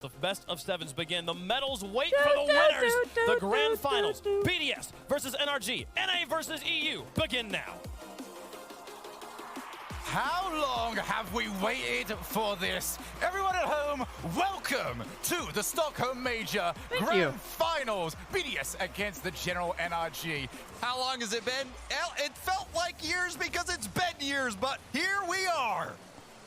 The best of sevens begin. The medals wait for the winners. The grand finals. BDS versus NRG. NA versus EU begin now. How long have we waited for this? Everyone at home, welcome to the Stockholm Major Grand Finals. BDS against the General NRG. How long has it been? It felt like years because it's been years, but here we are.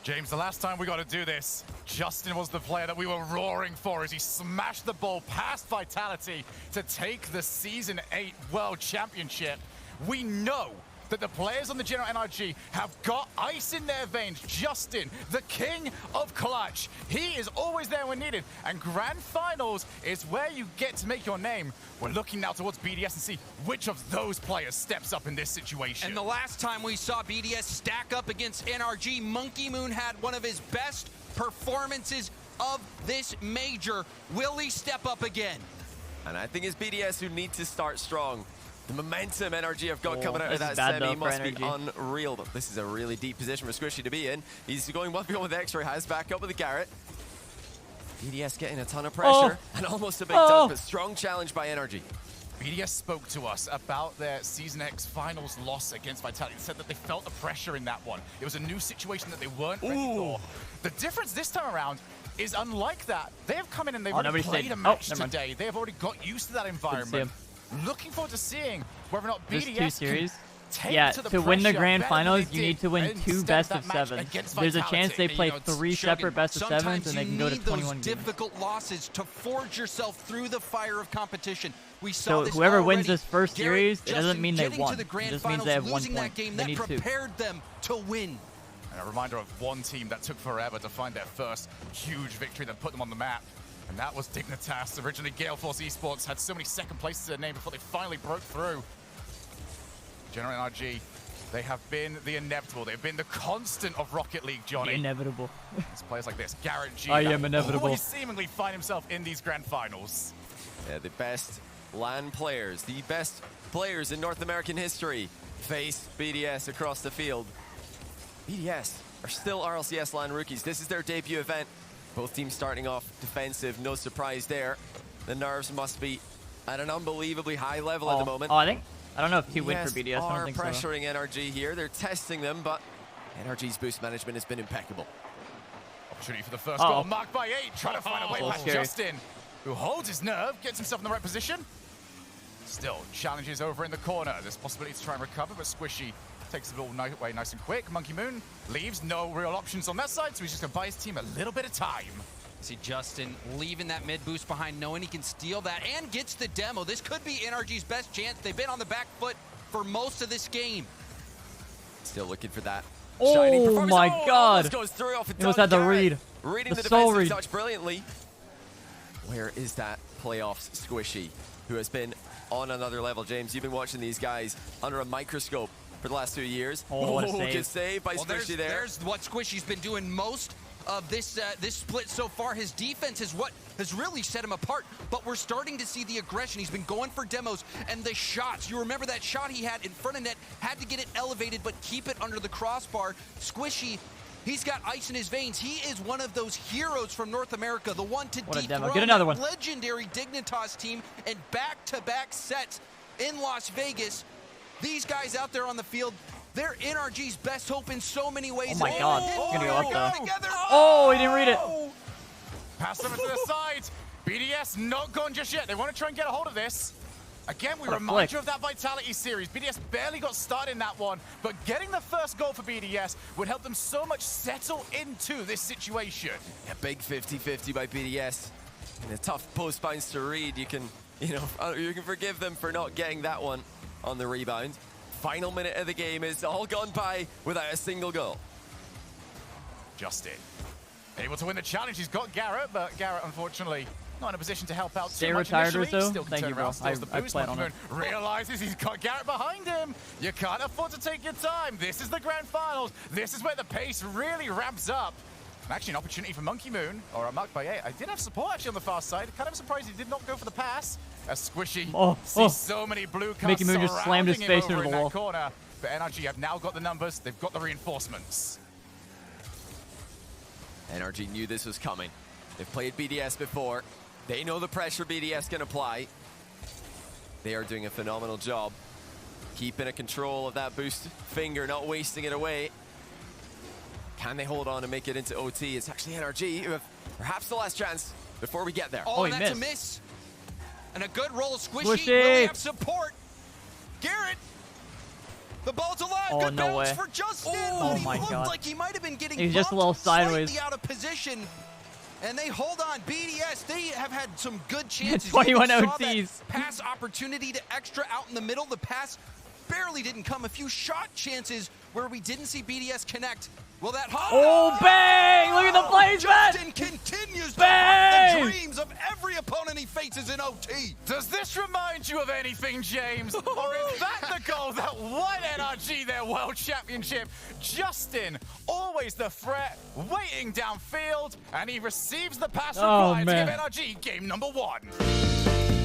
James, the last time we got to do this, Justin was the player that we were roaring for as he smashed the ball past Vitality to take the Season 8 World Championship. We know that the players on the General NRG have got ice in their veins. Justin, the king of clutch. He is always there when needed. And Grand Finals is where you get to make your name. We're looking now towards BDS and see which of those players steps up in this situation. And the last time we saw BDS stack up against NRG, Monkey Moon had one of his best performances of this major. Will he step up again? And I think it's BDS who need to start strong. The momentum NRG have got coming out of that semi must be unreal. But this is a really deep position for Squishy to be in. He's going 1v1 with X-Ray, has back up with the Garrett. BDS getting a ton of pressure and almost a big dunk, but strong challenge by NRG. BDS spoke to us about their Season X Finals loss against Vitality. They said that they felt the pressure in that one. It was a new situation that they weren't ready for. The difference this time around is unlike that. They have come in and they've already played a match today. They have already got used to that environment. Looking forward to seeing whether or not BDS can take to win the grand finals, you need to win 2 best of 7. There's a chance they play 3 separate best of 7s and they can go to 21 games. Difficult losses to forge yourself through the fire of competition. We So saw this whoever already. wins this first series, it doesn't mean they won. The It just means they have 1 point. that game They need 2. prepared them to win. And a reminder of one team that took forever to find their first huge victory that put them on the map. And that was Dignitas. Originally, Gale Force Esports had so many second places to their name before they finally broke through. General NRG, they have been the inevitable. They've been the constant of Rocket League, Johnny. The inevitable. It's players like this, Garrett G. I am inevitable. Always seemingly find himself in these grand finals. Yeah, the best LAN players, the best players in North American history face BDS across the field. BDS are still RLCS LAN rookies. This is their debut event. Both teams starting off defensive, no surprise there. The nerves must be at an unbelievably high level at the moment. I don't know if 2 win for BDS. I don't think pressuring NRG here. They're testing them, but NRG's boost management has been impeccable. Opportunity for the first goal, marked by 8, trying to find a way past Justin, who holds his nerve, gets himself in the right position. Still, challenges over in the corner. There's possibility to try and recover, but Squishy takes the ball away nice and quick. Monkey Moon leaves, no real options on that side, so he's just going to buy his team a little bit of time. See Justin leaving that mid boost behind, knowing he can steal that and gets the demo. This could be NRG's best chance. They've been on the back foot for most of this game. Still looking for that. Oh my God! Goes through off a It was at the read. Reading the soul defensive read. touch brilliantly. Where is that playoffs Squishy, who has been on another level? James, you've been watching these guys under a microscope for the last 2 years. What a save. Good save by Squishy there. There's what Squishy's been doing most of this this split so far. His defense is what has really set him apart, but we're starting to see the aggression. He's been going for demos and the shots. You remember that shot he had in front of net, had to get it elevated but keep it under the crossbar. Squishy, he's got ice in his veins. He is one of those heroes from North America, the one to dethrone Get another one. legendary Dignitas team in back-to-back sets in Las Vegas. These guys out there on the field, they're NRG's best hope in so many ways. Oh my God, it's gonna go up though. Together. Oh, he didn't read it. Pass them to the side. BDS not gone just yet. They want to try and get a hold of this. Again, we remind you of that Vitality series. BDS barely got started in that one, but getting the first goal for BDS would help them so much settle into this situation. A big 50-50 by BDS. And a tough post bounce to read. You can forgive them for not getting that one on the rebound. Final minute of the game is all gone by without a single goal. Justin able to win the challenge. He's got Garrett, but Garrett unfortunately not in a position to help out too much initially. Still can turn around, steals the boost. Monkey Moon realizes he's got Garrett behind him. You can't afford to take your time. This is the grand finals. This is where the pace really ramps up. And actually an opportunity for Monkey Moon, or a mark by 8. I did have support actually on the far side. Kind of surprised he did not go for the pass. As Squishy sees so many blue cards Monkey Moon just slammed his face into the wall. Corner. But NRG have now got the numbers. They've got the reinforcements. NRG knew this was coming. They've played BDS before. They know the pressure BDS can apply. They are doing a phenomenal job keeping a control of that boost finger, not wasting it away. Can they hold on and make it into OT? It's actually NRG who have perhaps the last chance before we get there. Oh, he that's missed. a miss. And a good roll. Squishy. Squishy. Will they have support? Garrett. The ball's alive. Oh, good no bounce way. for Justin. Oh, But he my looked God. like he might have been getting He's just a bumped little sideways. slightly out of position. And they hold on. BDS, they have had some good chances. 21 You even saw that OTs. pass opportunity to extra out in the middle. The pass barely didn't come. A few shot chances where we didn't see BDS connect. Will that Oh, bang! Look at the placement! Justin continues to Bang! haunt the dreams of every opponent he faces in OT. Does this remind you of anything, James? Or is that the goal that won NRG their World Championship? Justin, always the threat, waiting downfield, and he receives the pass Oh, required man. to give NRG game number 1.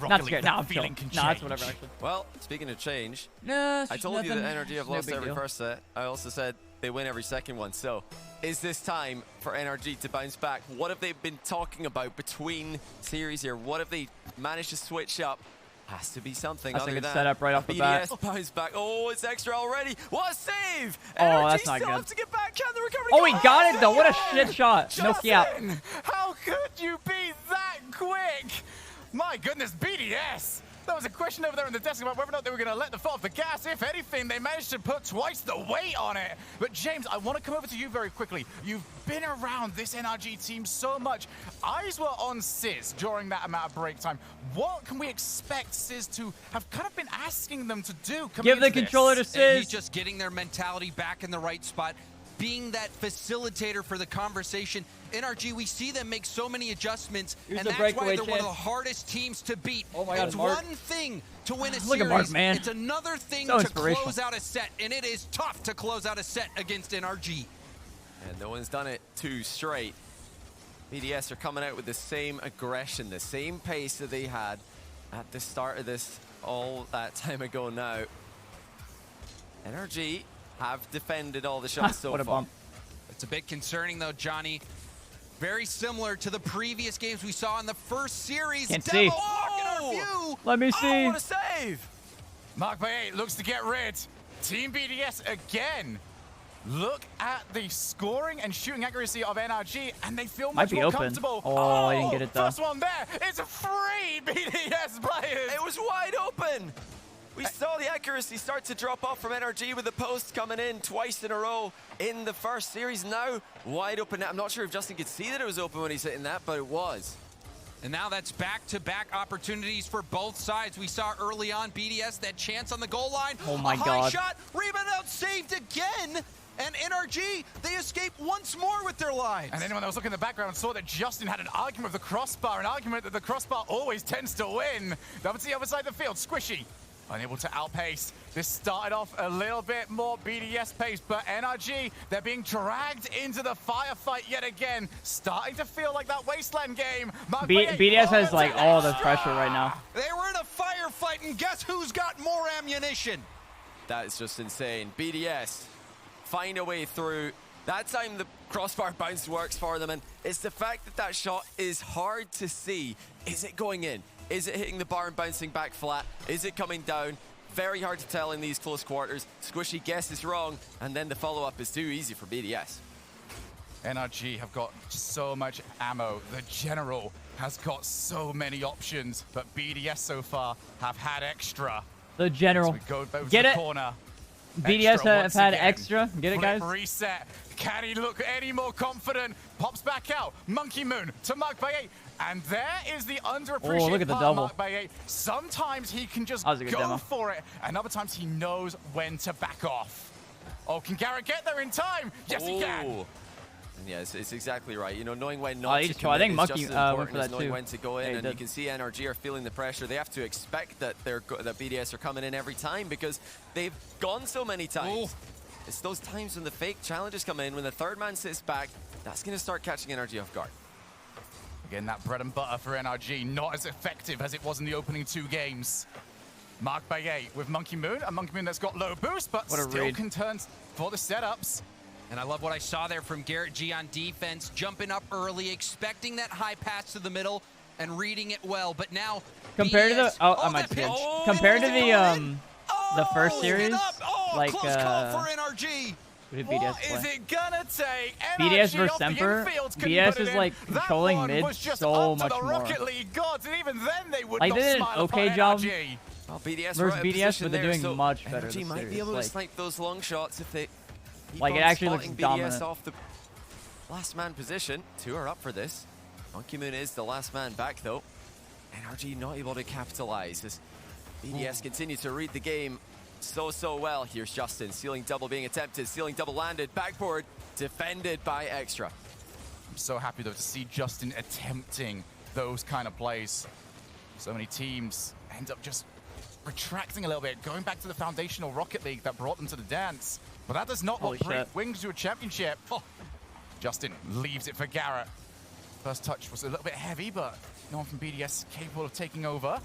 Not scared. No, I'm feeling chilling. can No, that's change. whatever, actually. Well, speaking of change, No, I told you that NRG have lost every first set. I also said they win every second one. So is this time for NRG to bounce back? What have they been talking about between series here? What have they managed to switch up? Has to be something That's a other good than setup right off the bat. BDS bounce back. Oh, it's extra already. What a save! Oh, NRG that's not still good. have to get back. Can the recovery Oh, go? he got it, though. What a shit shot. No cap. Justin, how could you be that quick? My goodness, BDS. There was a question over there on the desk about whether or not they were going to let the foot off the gas. If anything, they managed to put twice the weight on it. But James, I want to come over to you very quickly. You've been around this NRG team so much. Eyes were on Sizz during that amount of break time. What can we expect Sizz to have kind of been asking them to do? Give the controller to And Sizz. he's just getting their mentality back in the right spot, being that facilitator for the conversation. NRG, we see them make so many adjustments, Here's and the that's why breakaway they're one of the chance. hardest teams to beat. Oh my God, it's Mark. one thing to win a Look series. at Mark, man. It's another thing So to inspirational. close out a set, and it is tough to close out a set against NRG. And no one's done it 2 straight. BDS are coming out with the same aggression, the same pace that they had at the start of this all that time ago now. NRG have defended all the shots so What a far. bump. It's a bit concerning, though, Johnny. Very similar to the previous games we saw in the first series. Can't Demo see. blocking our view. Let me Oh, see. what a save! Mark by 8 looks to get rid. Team BDS again. Look at the scoring and shooting accuracy of NRG, and they feel Might much be more open. comfortable. Oh, I didn't get it, though. First one there. It's a free BDS players. It was wide open! We saw the accuracy start to drop off from NRG with the post coming in twice in a row in the first series. Now, wide open. I'm not sure if Justin could see that it was open when he's hitting that, but it was. And now that's back-to-back opportunities for both sides. We saw early on BDS that chance on the goal line. Oh my a high God. shot, rebound out, saved again. And NRG, they escape once more with their lives. And anyone that was looking in the background saw that Justin had an argument with the crossbar, an argument that the crossbar always tends to win. Over to the other side of the field, Squishy, unable to outpace. This started off a little bit more BDS pace, but NRG, they're being dragged into the firefight yet again. Starting to feel like that Wasteland game. Mark Bayet, BDS has oh, like it's all the extra! pressure right now. They were in a firefight, and guess who's got more ammunition? That is just insane. BDS find a way through. That time the crossbar bounce works for them, and it's the fact that that shot is hard to see. Is it going in? Is it hitting the bar and bouncing back flat? Is it coming down? Very hard to tell in these close quarters. Squishy guesses wrong, and then the follow-up is too easy for BDS. NRG have got so much ammo. The General has got so many options, but BDS so far have had extra. The general. We go over Get to the it? corner. BDS Extra have once had again. extra. Get it, Flip guys? reset. Can he look any more confident? Pops back out. Monkey Moon to Mark Bayet. And there is the underappreciated Oh, look at the part double. of Mark Bayet. Sometimes he can just That was a good go demo. for it, and other times he knows when to back off. Oh, can Garrett get there in time? Yes, he can. Ooh. And yeah, it's exactly right. You know, knowing when not he to just tried. I think commit is Monkey, just as went important for as that knowing too. when to go in. Yeah, he And you did. can see NRG are feeling the pressure. They have to expect that that BDS are coming in every time because they've gone so many times. Ooh. It's those times when the fake challenges come in, when the third man sits back, that's going to start catching NRG off guard. Again, that bread and butter for NRG, not as effective as it was in the opening 2 games. Marked by 8 with Monkey Moon, a Monkey Moon that's got low boost, but still can turn for the setups. And I love what I saw there from Garrett G on defense, jumping up early, expecting that high pass to the middle, and reading it well. But now, compared to the I might pitch. compared to the first series, like close call for NRG. Who did BDS play? What is it gonna take? BDS versus Semper. BDS is like controlling mid so much more. League gods, and even then they would like not they did an okay job well, BDS versus BDS, but they're doing so much better. NRG might be able to snipe those long shots if they keep like on it actually looks spotting dominant. BDS off the last man position. 2 are up for this. Monkey Moon is the last man back though. NRG not able to capitalize as BDS continue to read the game so well. Here's Justin, ceiling double being attempted, ceiling double landed, backboard defended by Extra. I'm so happy though to see Justin attempting those kind of plays. So many teams end up just retracting a little bit, going back to the foundational Rocket League that brought them to the dance. But that does not what brings to a championship. Oh. Justin leaves it for Garrett. First touch was a little bit heavy, but no one from BDS capable of taking over.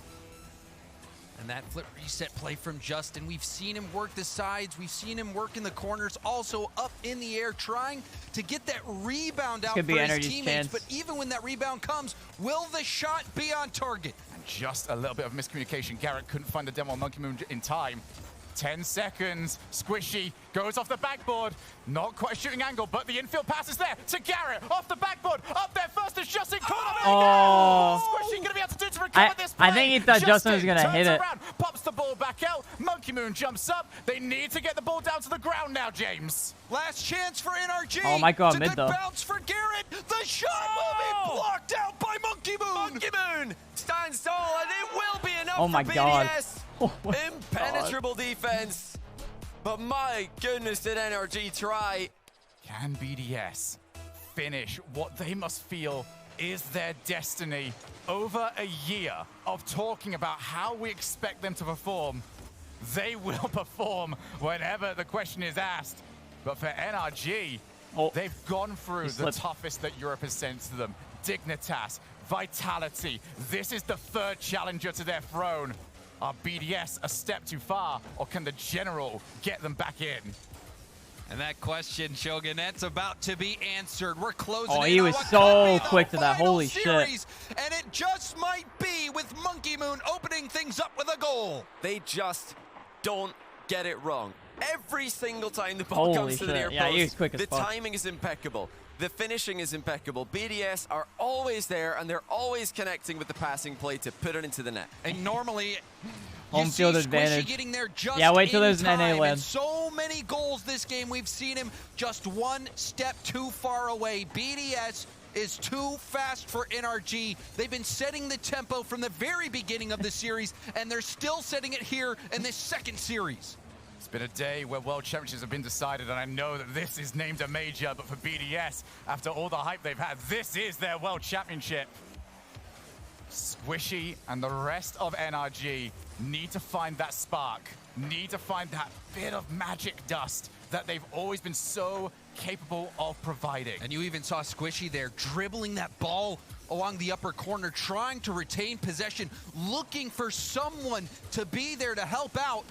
And that flip reset play from Justin, we've seen him work the sides, we've seen him work in the corners, also up in the air, trying to get that rebound out for his teammates. But even when that rebound comes, will the shot be on target? And just a little bit of miscommunication. Garrett couldn't find the demo on Monkey Moon in time. 10 seconds. Squishy goes off the backboard. Not quite a shooting angle, but the infield pass is there to Garrett. Off the backboard. Up there first is Justin. Oh. Squishy going to be able to do to recover this play. I think he thought Justin was going to hit it. Around, pops the ball back out. Monkey Moon jumps up. They need to get the ball down to the ground now, James. Last chance for NRG. Oh, my God, mid good though. Bounce for Garrett. The shot will be blocked out by Monkey Moon. Monkey Moon stands tall, and it will be enough oh my for God. BDS. Oh my Impenetrable defense. But my goodness, did NRG try. Can BDS finish what they must feel is their destiny? Over a year of talking about how we expect them to perform, they will perform whenever the question is asked. But for NRG, they've gone through the toughest that Europe has sent to them. Dignitas, Vitality. This is the 3rd challenger to their throne. Are BDS a step too far, or can the General get them back in? And that question, Shogun, that's about to be answered. We're closing in. Oh, he was so quick to that. Holy shit. And it just might be with Monkey Moon opening things up with a goal. They just don't get it wrong. Every single time the ball comes to the near post, he was quick as the fuck. timing is impeccable. The finishing is impeccable. BDS are always there, and they're always connecting with the passing play to put it into the net. And normally, home field advantage. Getting there just wait till there's an NA LAN. So many goals this game. We've seen him just one step too far away. BDS is too fast for NRG. They've been setting the tempo from the very beginning of the series, and they're still setting it here in this 2nd series. It's been a day where World Championships have been decided, and I know that this is named a major, but for BDS, after all the hype they've had, this is their World Championship. Squishy and the rest of NRG need to find that spark, need to find that bit of magic dust that they've always been so capable of providing. And you even saw Squishy there dribbling that ball along the upper corner, trying to retain possession, looking for someone to be there to help out.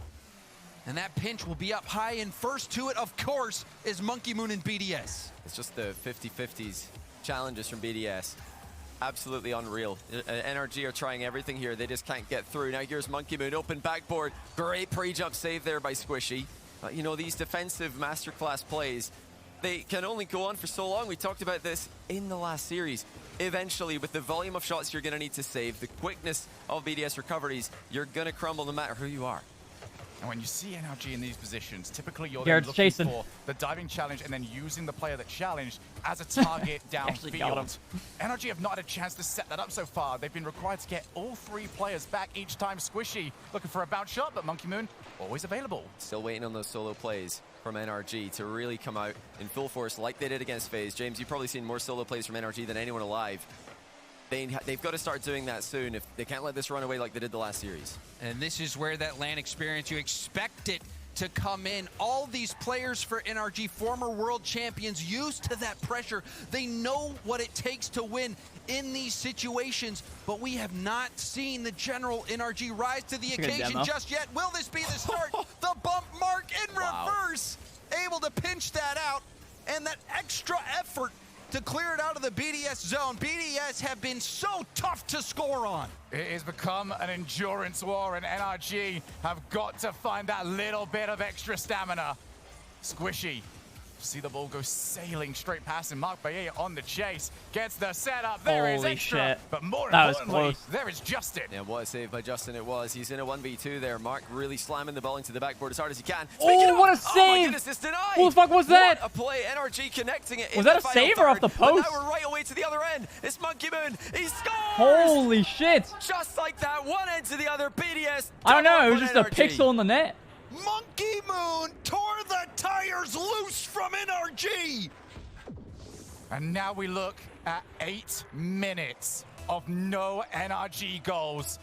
And that pinch will be up high, and first to it, of course, is Monkey Moon and BDS. It's just the 50-50s challenges from BDS. Absolutely unreal. NRG are trying everything here. They just can't get through. Now here's Monkey Moon, open backboard. Great pre-jump save there by Squishy. You know, these defensive masterclass plays, they can only go on for so long. We talked about this in the last series. Eventually, with the volume of shots you're going to need to save, the quickness of BDS recoveries, you're going to crumble no matter who you are. And when you see NRG in these positions, typically you're Garrett's looking chasing for the diving challenge and then using the player that challenged as a target downfield. NRG have not had a chance to set that up so far. They've been required to get all 3 players back each time. Squishy looking for a bounce shot, but Monkey Moon always available. Still waiting on those solo plays from NRG to really come out in full force like they did against FaZe. James, you've probably seen more solo plays from NRG than anyone alive. They've got to start doing that soon if they can't let this run away like they did the last series. And this is where that LAN experience, you expect it to come in. All these players for NRG, former world champions, used to that pressure. They know what it takes to win in these situations, but we have not seen the general NRG rise to the occasion just yet. Will this be the start? The bump mark in reverse, able to pinch that out, and that extra effort to clear it out of the BDS zone. BDS have been so tough to score on. It has become an endurance war, and NRG have got to find that little bit of extra stamina. Squishy. See the ball go sailing straight past him. Mark Baye on the chase. Gets the setup. There is extra. Shit. But more that importantly, there is Justin. Yeah, what a save by Justin it was. He's in a 1v2 there. Mark really slamming the ball into the backboard as hard as he can. Oh, what a save! Oh my goodness, it's denied! What the fuck was that? What a play. NRG connecting it. Was that a save or off the post? But now we're right away to the other end. It's Monkey Moon. He scores! Holy shit! Just like that, one end to the other. BDS. I don't know. It was just a NRG. pixel in the net. Monkey Moon tore the tires loose from NRG. And now we look at 8 minutes of no NRG goals.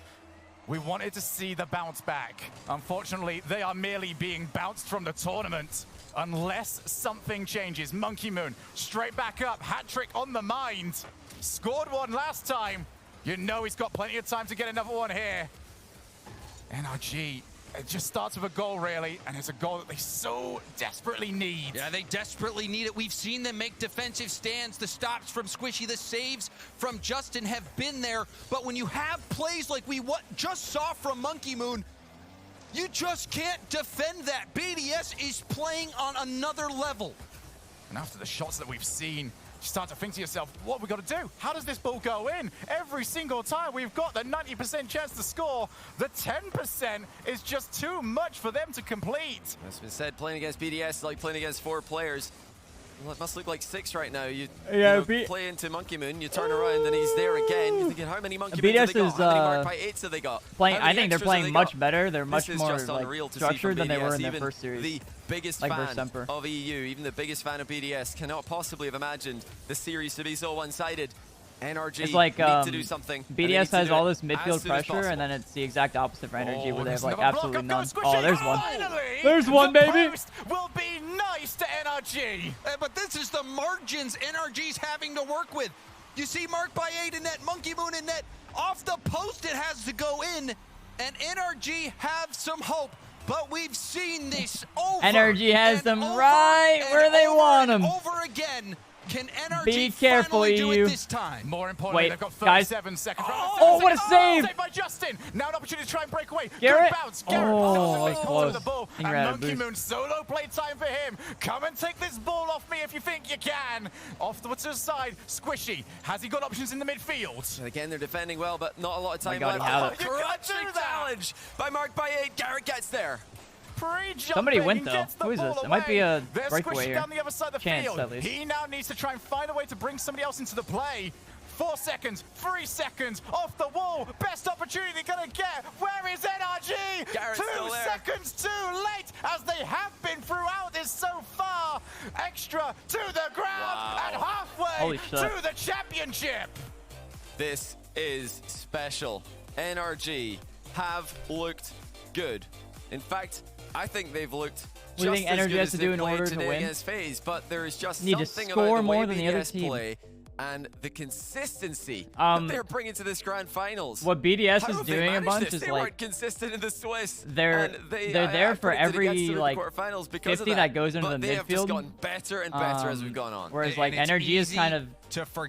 We wanted to see the bounce back. Unfortunately, they are merely being bounced from the tournament unless something changes. Monkey Moon straight back up, hat trick on the mind. Scored one last time. You know he's got plenty of time to get another one here. NRG, it just starts with a goal, really, and it's a goal that they so desperately need. Yeah, they desperately need it. We've seen them make defensive stands. The stops from Squishy, the saves from Justin have been there. But when you have plays like we just saw from Monkey Moon, you just can't defend that. BDS is playing on another level. And after the shots that we've seen, you start to think to yourself, what we got to do? How does this ball go in? Every single time we've got the 90% chance to score, the 10% is just too much for them to complete. It's been said, playing against BDS is like playing against 4 players. Well, it must look like 6 right now. You play into Monkey Moon, you turn around, and he's there again. You're thinking, how many Monkey Moons have they got? How many Mark by 8s have they got? I think they're playing much better. They're much more like, structured than they were in their first series. The biggest fan of EU, even the biggest fan of BDS, cannot possibly have imagined the series to be so one-sided. NRG it's like, need to do something. BDS has all this midfield pressure, and then it's the exact opposite for NRG, where they have like absolutely none. Oh, there's one. There's one, baby. Will be nice to NRG. But this is the margins NRG's having to work with. You see Mark by 8 in net, Monkey Moon in net. Off the post it has to go in, and NRG have some hope. But we've seen this over. NRG has them right where they want them. Over again. Can NRG be careful, finally do EU. it this time? More importantly, they've got 37 seconds. Oh, what a save! Saved by Justin. Now an opportunity to try and break away. Garrett. Good bounce. Garrett. Oh, that's close. The ball. And Monkey Moon, solo play time for him. Come and take this ball off me if you think you can. Off to the side, Squishy. Has he got options in the midfield? And again, they're defending well, but not a lot of time left. Crunching challenge by Mark by 8. Garrett gets there. Somebody went though. Who is this? It might be a breakaway here. Down the other side of the Chance, field. at least. He now needs to try and find a way to bring somebody else into the play. 4 seconds, 3 seconds, off the wall. Best opportunity they're gonna get. Where is NRG? Garrett's 2 seconds too late, as they have been throughout this so far. Extra to the ground and halfway to the championship. This is special. NRG have looked good. In fact, I think they've looked just as NRG good has as to do in order to today win? against FaZe, but there is just Need to something score about the more way than the other BDS team. play and the consistency that they're bringing to this grand finals. What BDS is doing a bunch is they like weren't consistent in the Swiss. They're there for every like 50 that goes into the they have just midfield. gotten better and better as we've gone on. Whereas like NRG is kind of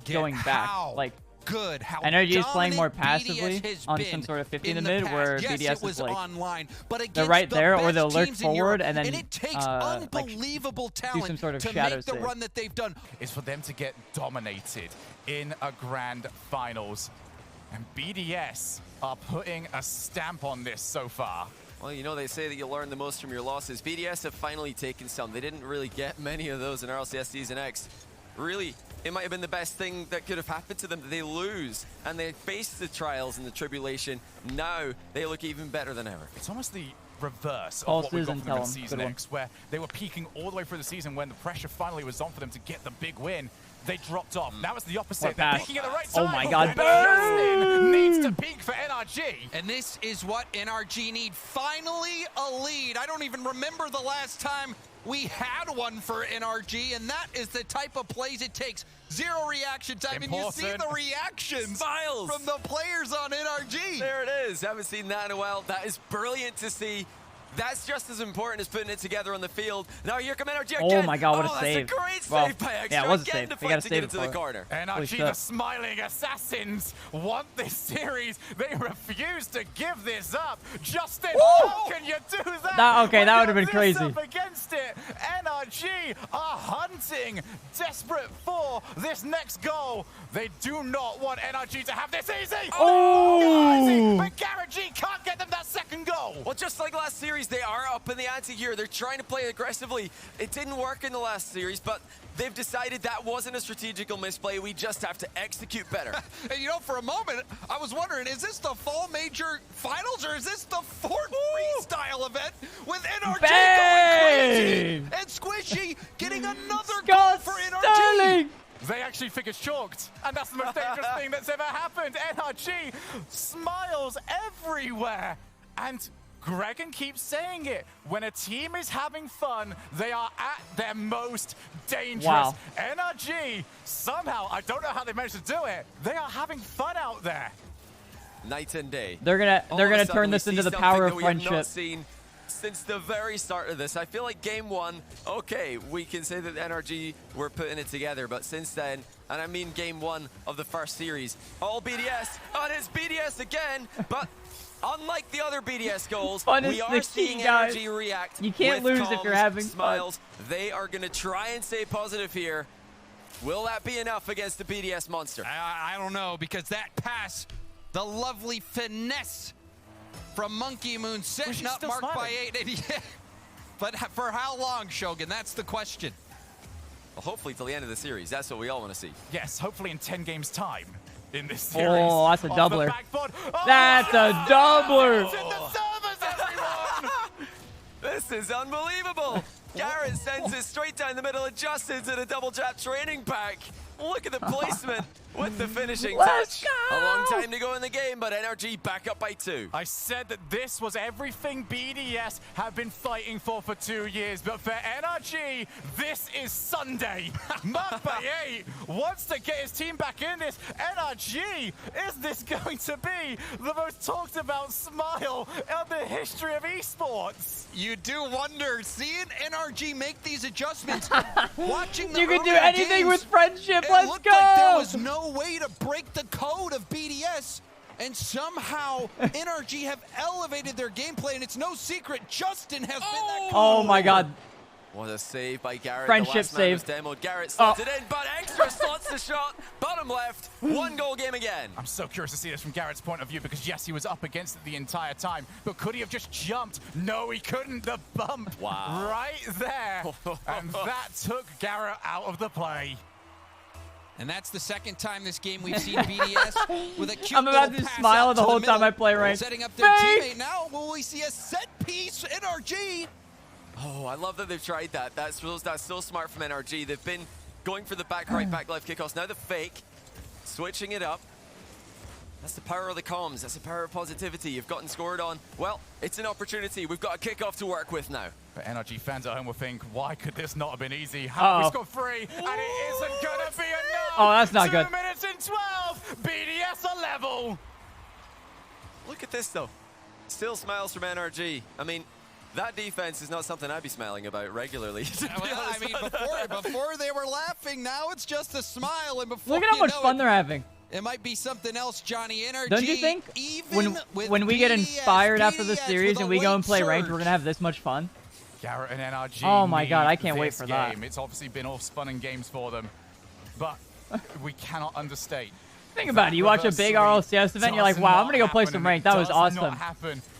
going back. Like NRG is playing more passively on some sort of 50 in the mid, where BDS is like they're right there, or they'll lurk forward and then it takes unbelievable talent do some sort of to shadow make the save. run that they've done. Is for them to get dominated in a grand finals. And BDS are putting a stamp on this so far. Well, you know, they say that you learn the most from your losses. BDS have finally taken some. They didn't really get many of those in RLCS Season X. Really, it might have been the best thing that could have happened to them that they lose, and they face the trials and the tribulation. Now they look even better than ever. It's almost the reverse of what we got from them in Season X, where they were peaking all the way through the season when the pressure finally was on for them to get the big win. they dropped off. Now it's the opposite. They're picking at the right time. Oh my God. Justin needs to peak for NRG. And this is what NRG need. Finally a lead. I don't even remember the last time we had one for NRG, and that is the type of plays it takes. 0 reaction time, and you see the reactions from the players on NRG. There it is. Haven't seen that in a while. That is brilliant to see. That's just as important as putting it together on the field. Now here come NRG again. Oh my God, what a save. That's a great save by Extra. Yeah, it was a again save. to We gotta fight to get save into the corner. NRG, the smiling assassins, want this series. They refuse to give this up. Justin, how can you do that? Okay, that would have been crazy. Up against it. NRG are hunting, desperate for this next goal. They do not want NRG to have this easy. Oh! But Garrett G can't get them that second goal. Well, just like last series, they are up in the ante here. They're trying to play aggressively. It didn't work in the last series, but they've decided that wasn't a strategical misplay. We just have to execute better. And you know, for a moment, I was wondering, is this the Fall Major Finals or is this the Fort Freestyle event with NRG going crazy and Squishy getting another goal for NRG? They actually figured chalked, and that's the most dangerous thing that's ever happened. NRG smiles everywhere, and Gregan keeps saying it. When a team is having fun, they are at their most dangerous. Wow. NRG, somehow, I don't know how they managed to do it, they are having fun out there. Night and day. They're gonna turn this into the power of friendship. We have not seen since the very start of this. I feel like game 1, okay, we can say that NRG were putting it together, but since then, and I mean game 1 of the first series, all BDS, and it's BDS again, but unlike the other BDS goals, we are seeing NRG react. You can't with lose if you're having smiles. fun. They are going to try and stay positive here. Will that be enough against the BDS monster? I don't know, because that pass, the lovely finesse from Monkey Moon, setting up marked by 8. But for how long, Shogun? That's the question. Well, hopefully till the end of the series. That's what we all want to see. Yes, hopefully in 10 games time in this series. Oh, that's a doubler. That's a doubler. This is unbelievable. Garrett sends it straight down the middle of Justin's in a double jab training pack. Look at the placement with the finishing touch. A long time to go in the game, but NRG back up by 2. I said that this was everything BDS have been fighting for 2 years, but for NRG, this is Sunday. Marked by 8 wants to get his team back in this. NRG, is this going to be the most talked about smile in the history of esports? You do wonder, seeing NRG make these adjustments, watching the You can do anything games, with friendship. it Let's looked go. like there was no way to break the code of BDS, and somehow NRG have elevated their gameplay, and it's no secret Justin has been that. Oh my God. What a save by Garrett. Friendship save. Demoed. Garrett slots it in, but Extra slots the shot. Bottom left. 1 goal game again. I'm so curious to see this from Garrett's point of view, because yes, he was up against it the entire time, but could he have just jumped? No, he couldn't. The bump right there. And that took Garrett out of the play. And that's the second time this game we've seen BDS with a cute I'm about to smile the whole time I play ranked. Setting up their teammate. Now will we see a set piece NRG? Oh, I love that they've tried that. That's so smart from NRG. They've been going for the back right, back left kickoffs. Now the fake, switching it up. That's the power of the comms. That's the power of positivity. You've gotten scored on. Well, it's an opportunity. We've got a kickoff to work with now. But NRG fans at home will think, why could this not have been easy? How we scored 3, and it isn't going to be enough. Oh, that's not good. 2 minutes and 12. BDS are level. Look at this, though. Still smiles from NRG. I mean, that defense is not something I'd be smiling about regularly. I mean, before they were laughing, now it's just a smile. And before look at how much fun they're having. It might be something else, Johnny. NRG. Don't you think when we get inspired after the series and we go and play ranked, we're gonna have this much fun? Garrett and NRG. Oh my God, I can't wait for that. It's obviously been all fun and games for them, but we cannot understate. Think about it. You watch a big RLCS event, you're like, wow, I'm gonna go play some ranked. That was awesome.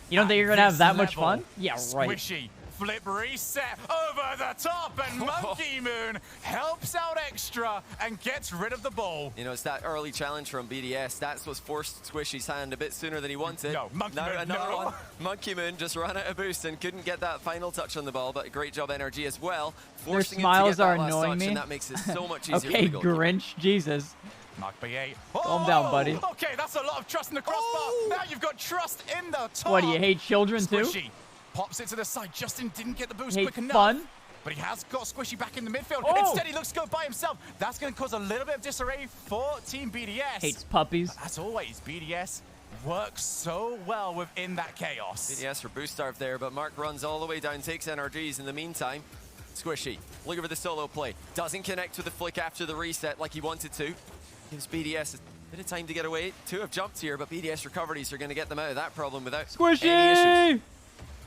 You don't think you're gonna have that much fun? Yeah, right. Squishy flip reset over the top, and Monkey Moon helps out extra and gets rid of the ball. You know, it's that early challenge from BDS. That's what's forced Squishy's hand a bit sooner than he wanted. No, Monkey Moon, another one. Monkey Moon just ran out of boost and couldn't get that final touch on the ball, but a great job NRG as well. Their smiles are annoying me. And that makes it so much easier. Okay, Grinch, Jesus. Mark B8. Calm down, buddy. Okay, that's a lot of trust in the crossbar. Now you've got trust in the top. What, do you hate children Squishy too? Pops it to the side. Justin didn't get the boost Hate quick enough. fun? But he has got Squishy back in the midfield. Oh. Instead, he looks to go by himself. That's going to cause a little bit of disarray for Team BDS. Hates puppies. But as always, BDS works so well within that chaos. BDS for boost starve there, but Mark runs all the way down, takes NRGs in the meantime. Squishy, looking for the solo play. Doesn't connect with the flick after the reset like he wanted to. Gives BDS a bit of time to get away. Two have jumped here, but BDS recoveries are going to get them out of that problem without any issues.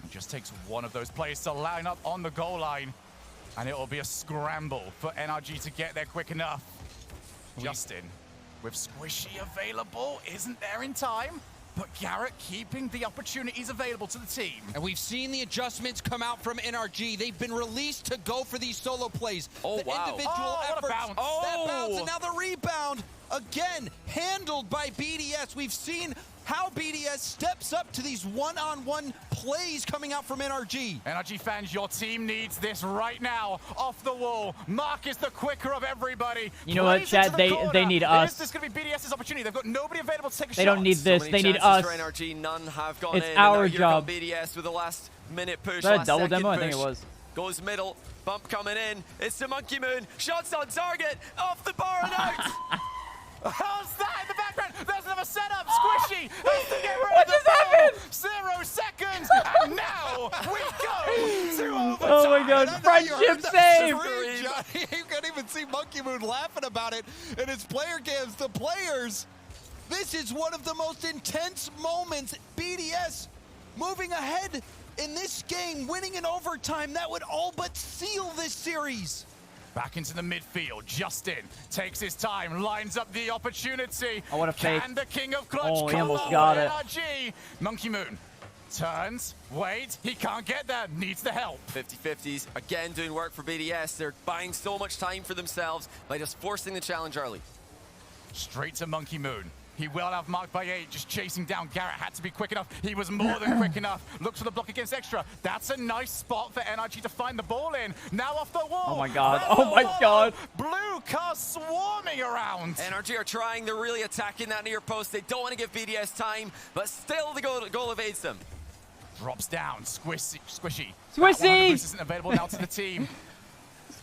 It just takes one of those players to line up on the goal line, and it will be a scramble for NRG to get there quick enough. Justin, with Squishy available, isn't there in time, but Garrett keeping the opportunities available to the team. And we've seen the adjustments come out from NRG. They've been released to go for these solo plays. Oh, the wow. individual efforts. Bounce. That bounce, and now the rebound. Again, handled by BDS. We've seen how BDS steps up to these one-on-one plays coming out from NRG. NRG fans, your team needs this right now. Off the wall. Mark is the quicker of everybody. You know what, Chad? They need us. This is going to be BDS's opportunity. They've got nobody available to take a shot. They don't need this. So they need us. For NRG, none have gone it's in. our and now job. BDS with the last minute push. Is that a last double second demo? push. I think it was. Goes middle. Bump coming in. It's the Monkey Moon. Shots on target. Off the bar and out. How's that in the background? There's another setup. Squishy has to get rid What of the just ball. happened? 0 seconds. And now we go to overtime. Oh my God! Friendship save. You can't even see Monkey Moon laughing about it in his player games. The players, this is one of the most intense moments. BDS moving ahead in this game, winning in overtime. That would all but seal this series. Back into the midfield. Justin takes his time, lines up the opportunity. I want to fake. Can the king of clutch Oh, he come almost on got it. NRG? Monkey Moon turns, wait, he can't get there, needs the help. 50-50s, again doing work for BDS. They're buying so much time for themselves by just forcing the challenge early. Straight to Monkey Moon. He will have marked by 8, just chasing down Garrett. Had to be quick enough. He was more than quick enough. Looks for the block against Extra. That's a nice spot for NRG to find the ball in. Now off the wall. Oh my God. Oh my God. Blue car swarming around. NRG are trying. They're really attacking that near post. They don't want to give BDS time, but still the goal evades them. Drops down. Squishy. Squishy. That one of the boosts isn't available now to the team.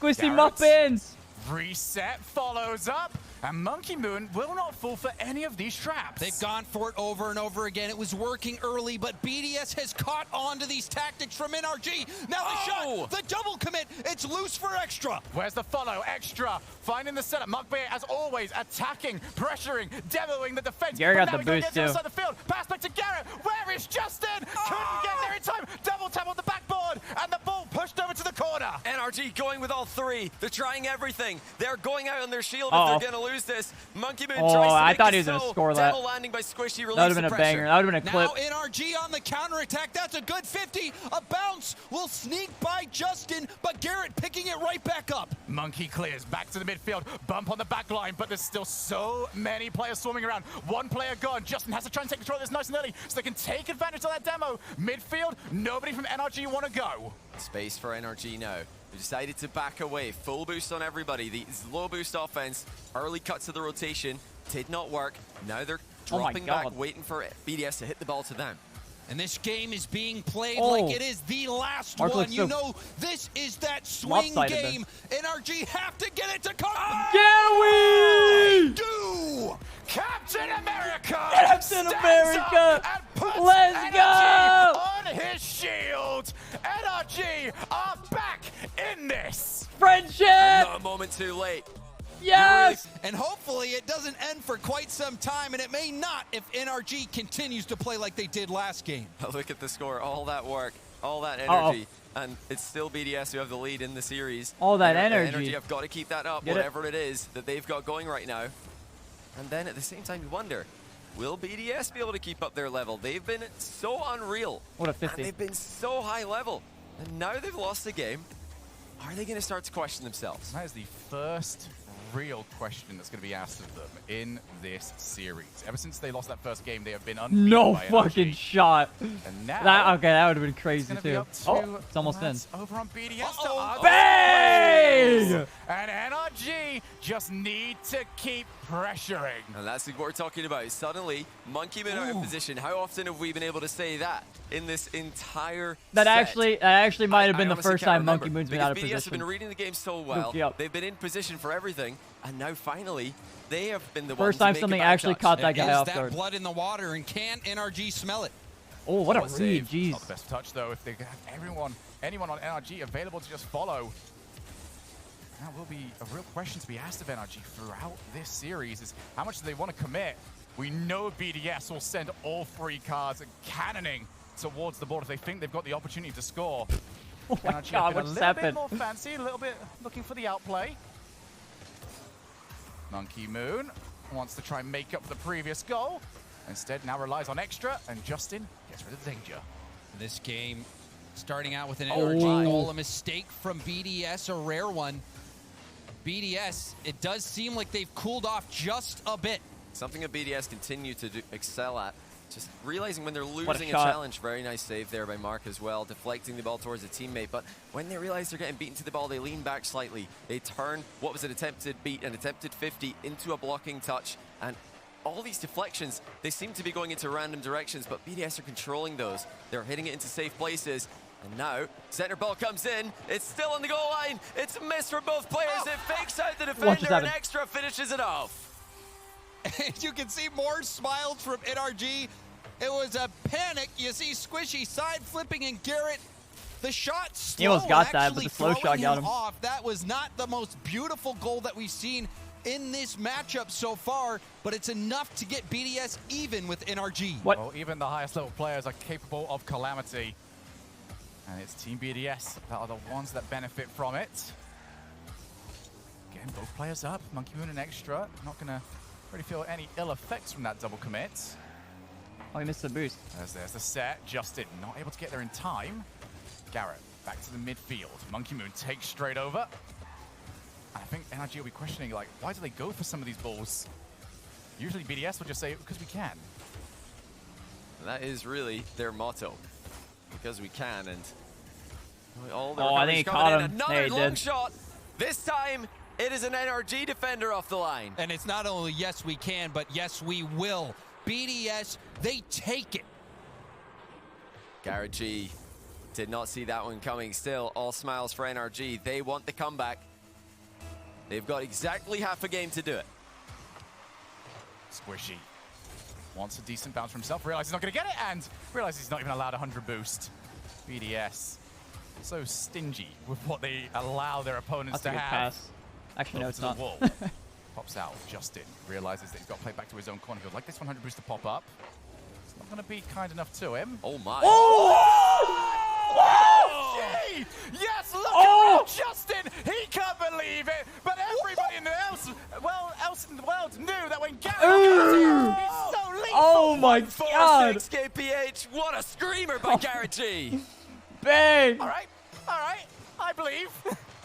Squishy Garrett. muffins. Reset follows up, and Monkey Moon will not fall for any of these traps. They've gone for it over and over again. It was working early, but BDS has caught on to these tactics from NRG. Now the shot, the double commit, it's loose for Extra. Where's the follow? Extra finding the setup. Mark Bayer, as always, attacking, pressuring, demoing the defense. Garrett But got now the he boost goes too. Inside the field. Pass back to Garrett. Where is Justin? Couldn't get there in time. Double tap on the backboard, and the ball pushed over to the corner. NRG going with all three. They're trying everything. They're going out on their shield if they're going to lose this. Monkey Moon tries to I make thought the he was going to solo. score that. Demo landing by Squishy, That would have been a banger. That would have been a clip. Now NRG on the counterattack. That's a good 50. A bounce will sneak by Justin, but Garrett picking it right back up. Monkey clears back to the midfield. Bump on the back line, but there's still so many players swarming around. One player gone. Justin has to try and take control of this nice and early so they can take advantage of that demo. Midfield, nobody from NRG want to go. Space for NRG now. They decided to back away. Full boost on everybody. The low boost offense, early cut to the rotation, did not work. Now they're dropping back, waiting for BDS to hit the ball to them. And this game is being played like it is the last one. You know, this is that swing game. NRG have to get it to come. Can we? Do! Captain America! Captain America! Let's go! On his shield! NRG are back in this! Friendship! Not a moment too late. Yes! And hopefully it doesn't end for quite some time, and it may not if NRG continues to play like they did last game. Look at the score. All that work, all that energy. And it's still BDS who have the lead in the series. All that energy. NRG have got to keep that up, whatever it is that they've got going right now. And then at the same time, you wonder, will BDS be able to keep up their level? They've been so unreal. What a 50. And they've been so high level. And now they've lost the game. Are they going to start to question themselves? That is the first real question that's going to be asked of them in this series. Ever since they lost that first game, they have been unbeaten. No by fucking NRG. shot. And now, that would have been crazy too. Oh, it's almost in. Over on BDS. Bang! And NRG just need to keep pressuring. And that's what we're talking about. Suddenly, Monkey Moon out of position. How often have we been able to say that in this entire That set? actually might have been the honestly first can't time remember, Monkey Moon's been out of BDS position. have been reading the game so well. They've been in position for everything, and now finally they have been the ones first time to make something a bad actually touch. caught that guy off Is guard. that blood in the water, and can NRG smell it? Oh, what a read, Save. jeez. Not the best touch though. If they have anyone on NRG available to just follow, that will be a real question to be asked of NRG throughout this series, is how much do they want to commit? We know BDS will send all 3 cards cannoning towards the board if they think they've got the opportunity to score. Oh my NRG god, have been what's a little happened? bit more fancy, a little bit looking for the outplay. Monkey Moon wants to try and make up the previous goal. Instead, now relies on Extra, and Justin gets rid of the danger. This game starting out with an NRG goal, a mistake from BDS, a rare one. BDS, it does seem like they've cooled off just a bit. Something that BDS continue to excel at. Just realizing when they're losing a shot. challenge. Very nice save there by Mark as well, deflecting the ball towards a teammate. But when they realize they're getting beaten to the ball, they lean back slightly. They turn what was an attempted beat, an attempted 50, into a blocking touch. And all these deflections, they seem to be going into random directions, but BDS are controlling those. They're hitting it into safe places. And now, center ball comes in. It's still on the goal line. It's a miss for both players. It fakes out the defender, and Extra finishes it off. And you can see more smiles from NRG. It was a panic. You see Squishy side flipping, and Garrett, the shot slow, he almost got that, but the slow shot got him off. That was not the most beautiful goal that we've seen in this matchup so far, but it's enough to get BDS even with NRG. What? Well, even the highest level players are capable of calamity. And it's Team BDS that are the ones that benefit from it. Getting both players up, Monkey Moon and Extra. Not gonna really feel any ill effects from that double commit. Oh, he missed the boost. There's the set. Justin not able to get there in time. Garrett back to the midfield. Monkey Moon takes straight over. And I think NRG will be questioning, like, why do they go for some of these balls? Usually BDS will just say, because we can. And that is really their motto. Because we can, and I think he caught him. Another long shot. This time, it is an NRG defender off the line. And it's not only yes we can, but yes we will. BDS, they take it. Garrett G did not see that one coming. Still, all smiles for NRG. They want the comeback. They've got exactly half a game to do it. Squishy wants a decent bounce for himself, realizes he's not going to get it, and realizes he's not even allowed 100 boost. BDS, so stingy with what they allow their opponents to have. Pass. Actually, no, it's not. Wall. Pops out. Justin realizes that he's got to play back to his own corner. He would like this 100 boost to pop up. It's not going to be kind enough to him. Oh my. Gee! Yes, look at Justin! He can't believe it! But everybody else in the world knew that when Garrett comes in, he's so lethal! Oh my god! 4-6 KPH, what a screamer by Garrett G! Bang! Alright, I believe.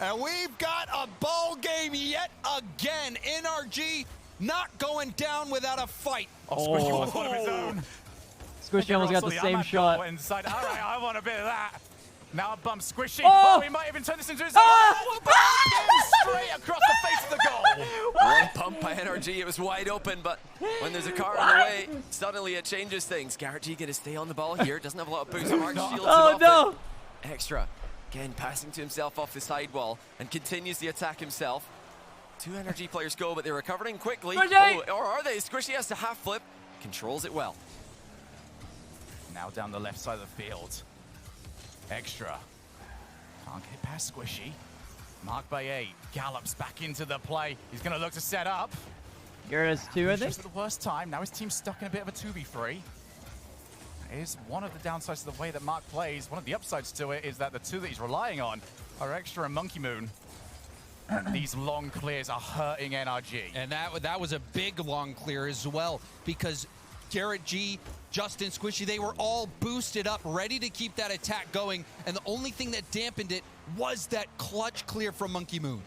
And we've got a ball game yet again. NRG not going down without a fight. Squishy wants one of his own. Squishy almost got the same shot. Inside. All right, I want a bit of that. Now a bump Squishy. Oh! He might even turn this into his Oh! straight across the face of the goal. One pump by NRG, it was wide open, but when there's a car on the way, suddenly it changes things. Garrett G gonna stay on the ball here, doesn't have a lot of boost. Mark shields him off it. Extra, again passing to himself off the sidewall and continues the attack himself. 2 NRG players go, but they're recovering quickly. Oh, or are they? Squishy has to half flip, controls it well. Now down the left side of the field. Extra. Can't get past Squishy. Marked by 8. Gallops back into the play. He's going to look to set up. Garrett has 2, I think. Just at the worst time. Now his team's stuck in a bit of a 2v3. That is one of the downsides of the way that Mark plays. One of the upsides to it is that the 2 that he's relying on are Extra and Monkey Moon. And these long clears are hurting NRG. And that was a big long clear as well, because Garrett G, Justin Squishy, they were all boosted up, ready to keep that attack going, and the only thing that dampened it was that clutch clear from Monkey Moon.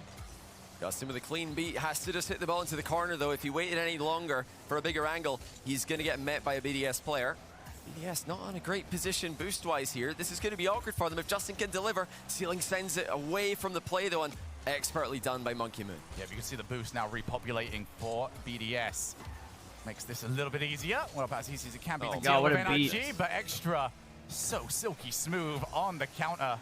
Justin with a clean beat has to just hit the ball into the corner, though. If he waited any longer for a bigger angle, he's going to get met by a BDS player. BDS not on a great position boost-wise here. This is going to be awkward for them if Justin can deliver. Ceiling sends it away from the play, though, and expertly done by Monkey Moon. Yeah, but you can see the boost now repopulating for BDS. Makes this a little bit easier. Well, about as easy as it can be to deal with NRG, but Extra so silky smooth on the counter.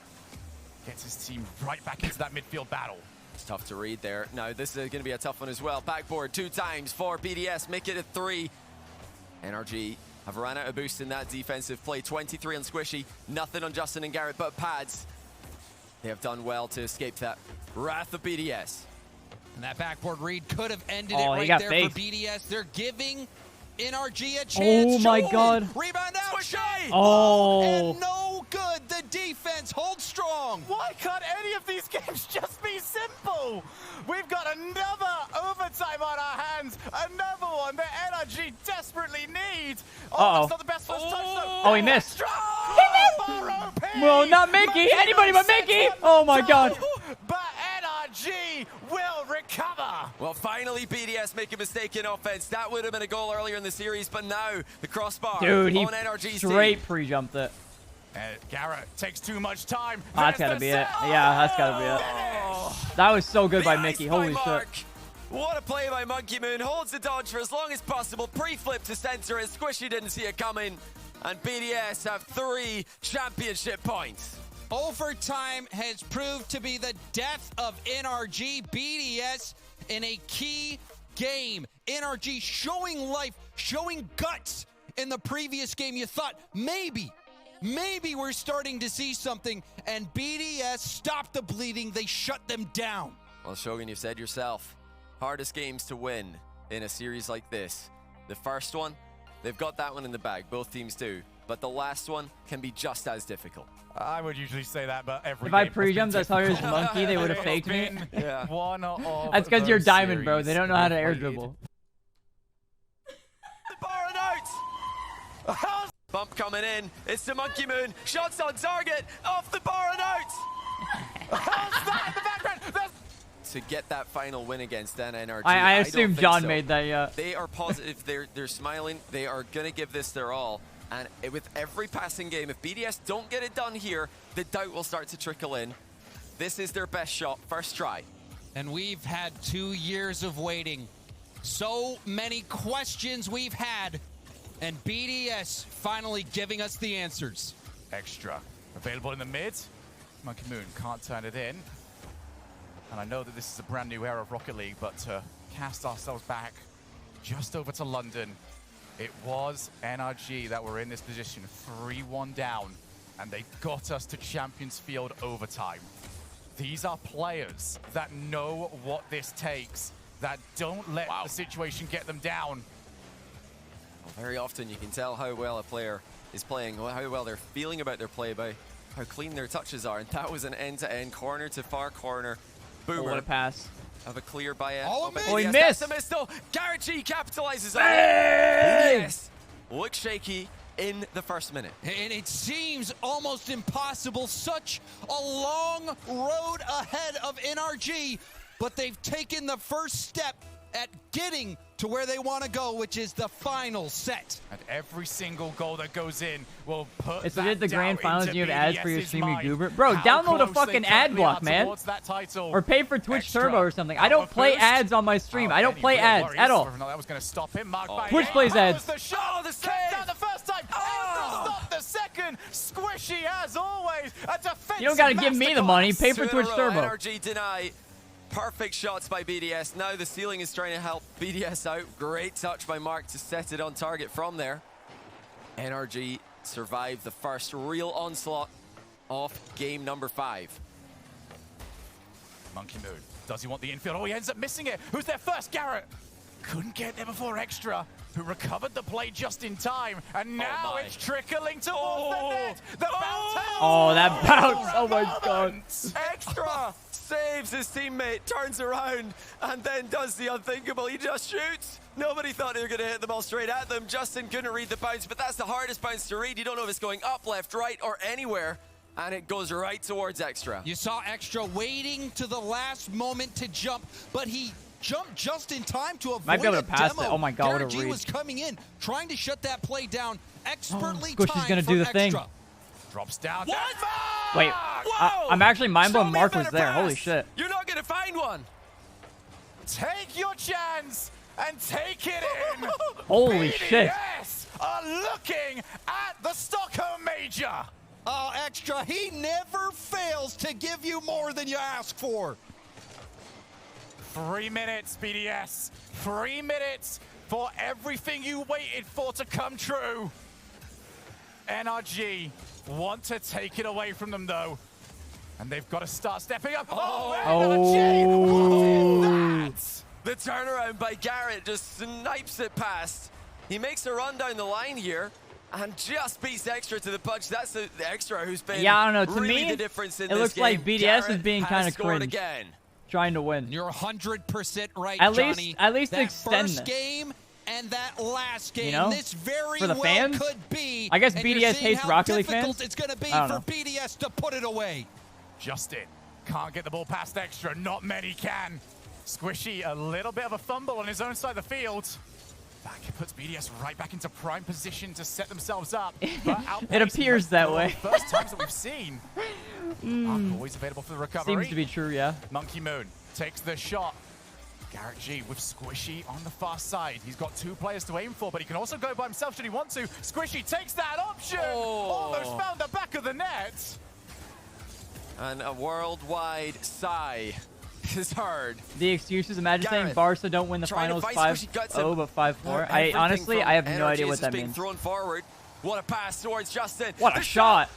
Gets his team right back into that midfield battle. It's tough to read there. Now, this is going to be a tough one as well. Backboard 2 times for BDS, make it a 3. NRG have run out of boost in that defensive play. 23 on Squishy, nothing on Justin and Garrett, but pads. They have done well to escape that wrath of BDS. And that backboard read could have ended it right there for BDS. They're giving NRG a chance. Oh my God. Rebound out. Squishy! Oh. And no good. The defense holds strong. Why can't any of these games just be simple? We've got another overtime on our hands. Another one that NRG desperately needs. Oh, that's not the best first touch though. Oh, he missed. He missed. Well, not Mickey. Anybody but Mickey. Oh my God. But NRG will recover. Well, finally, BDS make a mistake in offense. That would have been a goal earlier in the series, but now the crossbar Dude, he on NRG's straight team. pre-jumped it. Garrett takes too much time. Oh, that's gotta be it. Yeah, that's gotta be it. That was so good by Mickey. Holy shit. What a play by Monkey Moon. Holds the dodge for as long as possible. Pre-flip to center it. Squishy didn't see it coming. And BDS have 3 championship points. Overtime has proved to be the death of NRG. BDS in a key game. NRG showing life, showing guts in the previous game. You thought maybe we're starting to see something, and BDS stopped the bleeding. They shut them down. Well, Shogun, you've said yourself, hardest games to win in a series like this. The first one, they've got that one in the bag. Both teams do. But the last one can be just as difficult. I would usually say that, but every If I pre-jumped, I thought it was Monkey, they would have faked me. Yeah. That's because you're diamond, bro. They don't know how to air dribble. The bar and out! Bump coming in. It's the Monkey Moon. Shots on target. Off the bar and out! How's that in the background? To get that final win against NRG. I assume John so. made that, yeah. They are positive. They're smiling. They are going to give this their all. And with every passing game, if BDS don't get it done here, the doubt will start to trickle in. This is their best shot, first try. And we've had 2 years of waiting. So many questions we've had. And BDS finally giving us the answers. Extra. Available in the mid. Monkey Moon can't turn it in. And I know that this is a brand new era of Rocket League, but to cast ourselves back just over to London, it was NRG that were in this position, 3-1 down, and they got us to Champions Field overtime. These are players that know what this takes, that don't let the situation get them down. Well, very often you can tell how well a player is playing, how well they're feeling about their play by how clean their touches are, and that was an end-to-end, corner to far corner. Boomer. Oh, what a pass. Have a clear by it. Oh, he missed. That's a miss though. Garrett G capitalizes on it. Yes. Looks shaky in the first minute. And it seems almost impossible. Such a long road ahead of NRG, but they've taken the first step at getting to where they want to go, which is the final set. And every single goal that goes in will put It's legit the grand finals and you have ads for your BDS's streaming mind. goober. Bro, download a fucking ad block, man. Or pay for Twitch Turbo or something. I don't play ads on my stream. I don't play ads at all. That was going to stop him. Twitch plays ads. The shot, the save. The first time. Not the second. Squishy as always. A defensive You don't got to give me the money. Pay for Twitch Turbo. NRG deny. Perfect shots by BDS. Now the ceiling is trying to help BDS out. Great touch by Mark to set it on target from there. NRG survived the first real onslaught of game number 5. Monkey Moon. Does he want the infield? Oh, he ends up missing it. Who's there first? Garrett. Couldn't get there before Extra, who recovered the play just in time. And now it's trickling towards the net. The bounce. Oh, that bounce. Oh, my God. Extra saves his teammate, turns around, and then does the unthinkable. He just shoots. Nobody thought they were going to hit the ball straight at them. Justin couldn't read the bounce, but that's the hardest bounce to read. You don't know if it's going up, left, right, or anywhere, and it goes right towards Extra. You saw Extra waiting to the last moment to jump, but he jumped just in time to avoid Might be able to pass demo. it. Oh my God, what a Garrett G read. was coming in, trying to shut that play down. Expertly Squishy's gonna do the Extra. thing. Drops down. What? Wait, I'm actually mind blown Mark was there. Holy shit. You're not going to find one. Take your chance and take it in. Holy shit. BDS are looking at the Stockholm Major. Oh, Extra, he never fails to give you more than you ask for. 3 minutes, BDS. 3 minutes for everything you waited for to come true. NRG want to take it away from them, though. And they've got to start stepping up. NRG! What is that? The turnaround by Garrett just snipes it past. He makes a run down the line here and just beats Extra to the punch. That's the Extra who's been Yeah, I don't know. To really me, the difference in it this looks game. like BDS Garrett is being kind of cringe. Again. Trying to win. You're 100% right, At Johnny. least that extend first this. game and that last game, You know? this very For the well fans? could be. I guess and you're BDS seeing hates how Rocket League difficult fans. It's going to be I for don't know. BDS to put it away. Justin can't get the ball past Extra. Not many can. Squishy, a little bit of a fumble on his own side of the field. That puts BDS right back into prime position to set themselves up. It appears that way. First times that we've seen. Always available for the recovery. Seems to be true, yeah. Monkey Moon takes the shot. Garrett G with Squishy on the far side. He's got 2 players to aim for, but he can also go by himself should he want to. Squishy takes that option. Almost found the back of the net. And a worldwide sigh is heard. The excuses, imagine saying Garrett, Barca don't win the finals 5-0, but 5-4. I honestly, I have no idea what that means. Thrown forward. What a pass towards Justin. What a shot.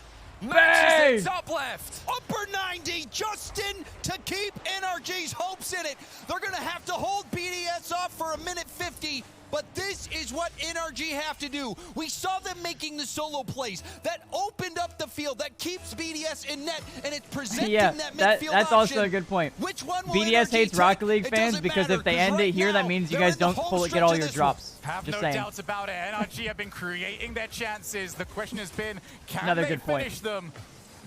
Matches it top left. Upper 90, Justin to keep NRG's hopes in it. They're going to have to hold BDS off for a minute 50, but this is what NRG have to do. We saw them making the solo plays. That opened up the field. That keeps BDS in net, and it's presenting that midfield that's option. also a good point. Which one will BDS NRG hates take? Rocket League It fans doesn't because matter, if they end right it here, now, that means you they're guys in the don't home get stretch all of your this drops. Have Just no saying. doubts about it. NRG have been creating their chances. The question has been, can Another they good point. finish them?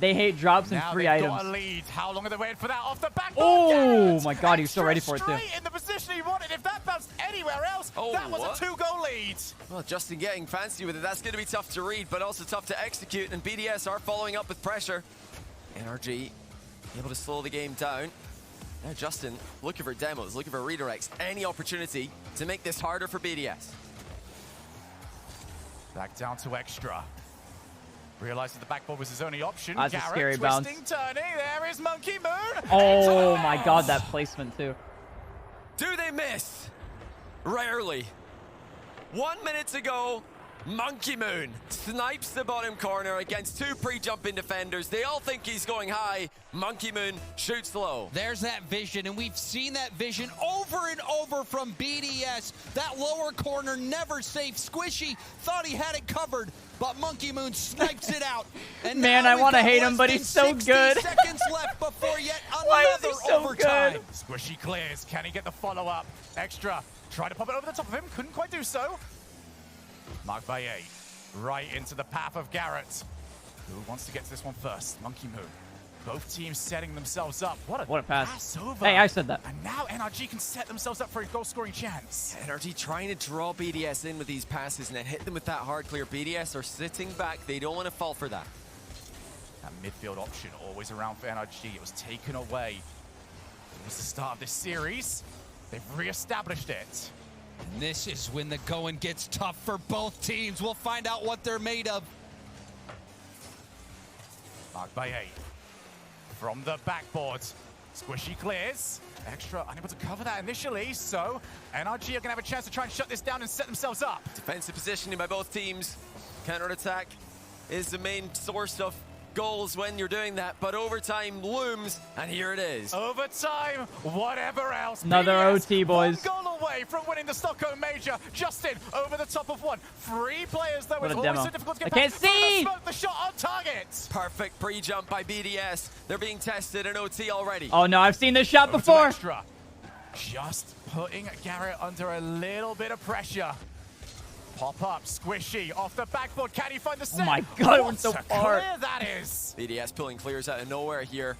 They hate drops and Now free they've items. got a lead. How long are they waiting for that off the back? Oh my God, he was so Extra ready for it too. straight in the position he wanted. If that bounced anywhere else, that was a 2-goal lead. Well, Justin getting fancy with it. That's going to be tough to read, but also tough to execute. And BDS are following up with pressure. NRG able to slow the game down. Now Justin looking for demos, looking for redirects. Any opportunity to make this harder for BDS. Back down to Extra. Realized that the backboard was his only option. That's Garrett, a scary bounce. twisting, turning. There is Monkey Moon. Oh my God, that placement too. Do they miss? Rarely. 1 minute to go. Monkey Moon snipes the bottom corner against 2 pre-jumping defenders. They all think he's going high. Monkey Moon shoots low. There's that vision, and we've seen that vision over and over from BDS. That lower corner never safe. Squishy thought he had it covered, but Monkey Moon snipes it out. And Man, I want to hate him, but he's so good. 60 seconds left before yet Why is another he so overtime. good? Squishy clears. Can he get the follow-up? Extra. Try to pop it over the top of him. Couldn't quite do so. Marked by 8. Right into the path of Garrett. Who wants to get to this one first? Monkey Moon. Both teams setting themselves up. What a pass. over. Hey, I said that. And now NRG can set themselves up for a goal-scoring chance. NRG trying to draw BDS in with these passes and then hit them with that hard clear. BDS are sitting back. They don't want to fall for that. That midfield option always around for NRG. It was taken away. It was the start of this series. They've re-established it. And this is when the going gets tough for both teams. We'll find out what they're made of. Marked by 8. From the backboard. Squishy clears. Extra unable to cover that initially, so NRG are going to have a chance to try and shut this down and set themselves up. Defensive positioning by both teams. Counter-attack is the main source of goals when you're doing that, but overtime looms, and here it is. Overtime, whatever else. Another BDS, OT, boys. 1 goal away from winning the Stockholm Major. Justin over the top of one. 3 players, though. What it's a demo. always so difficult to get I can't past. see! Smoke the shot on target. Perfect pre-jump by BDS. They're being tested in OT already. Oh, no, I've seen this shot Over to before. Extra. Just putting Garrett under a little bit of pressure. Pop up, squishy, off the backboard. Can he find the set? Oh my God, it What went so a far. clear that is. BDS pulling clears out of nowhere here.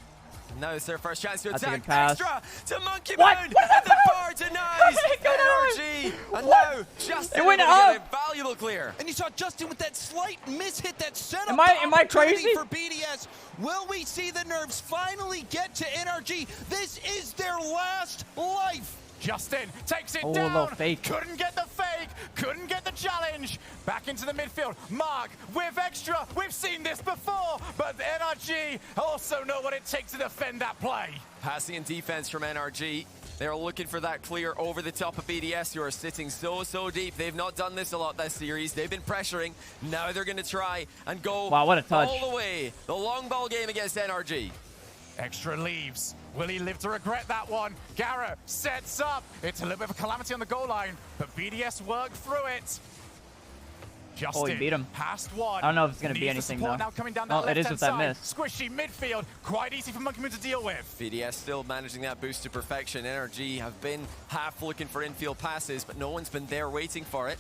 Now it's their first chance to That's a good attack. pass. Extra to Monkey What? Moon. What is that And the pass? bar denies NRG. And What? now Justin It went able to get up. a valuable clear. And you saw Justin with that slight miss hit that set up Am the I opportunity crazy? for BDS. Will we see the nerves finally get to NRG? This is their last life. Justin takes it Oh, a down. little fake. Couldn't get the fake. Couldn't get the challenge. Back into the midfield. Mark with extra. We've seen this before, but the NRG also know what it takes to defend that play. Passing and defense from NRG. They're looking for that clear over the top of BDS, who are sitting so deep. They've not done this a lot this series. They've been pressuring. Now they're going to try and go Wow, what a touch. all the way. The long ball game against NRG. Extra leaves. Will he live to regret that one? Garrett sets up. It's a little bit of a calamity on the goal line, but BDS worked through it. Justin Oh, he beat him. past one. I don't know if it's going to be Needs the anything, support though. now coming down Oh, that it is left-hand with that side. miss. Squishy midfield. Quite easy for Monkey Moon to deal with. BDS still managing that boost to perfection. NRG have been half looking for infield passes, but no one's been there waiting for it.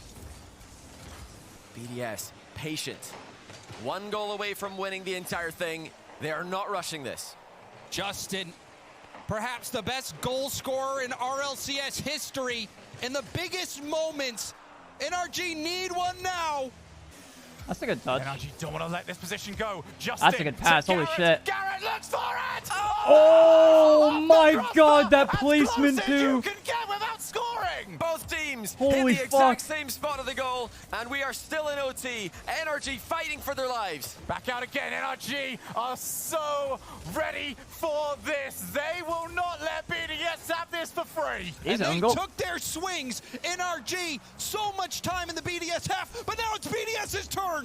BDS, patient. 1 goal away from winning the entire thing. They are not rushing this. Justin, perhaps the best goal scorer in RLCS history. In the biggest moments, NRG need one now. That's a good touch. NRG don't want to let this position go. Justin, That's a good pass. to Holy Garrett. shit. Garrett looks for it. Oh Off the my crossbar. God, that As placement close as you too. can get without scoring. Both teams Holy hit the exact fuck. same spot of the goal, and we are still in OT. NRG fighting for their lives. Back out again. NRG are so ready for this. They will not let BDS have this for free. He's And an they goal. took their swings. NRG, so much time in the BDS half, but now it's BDS's turn.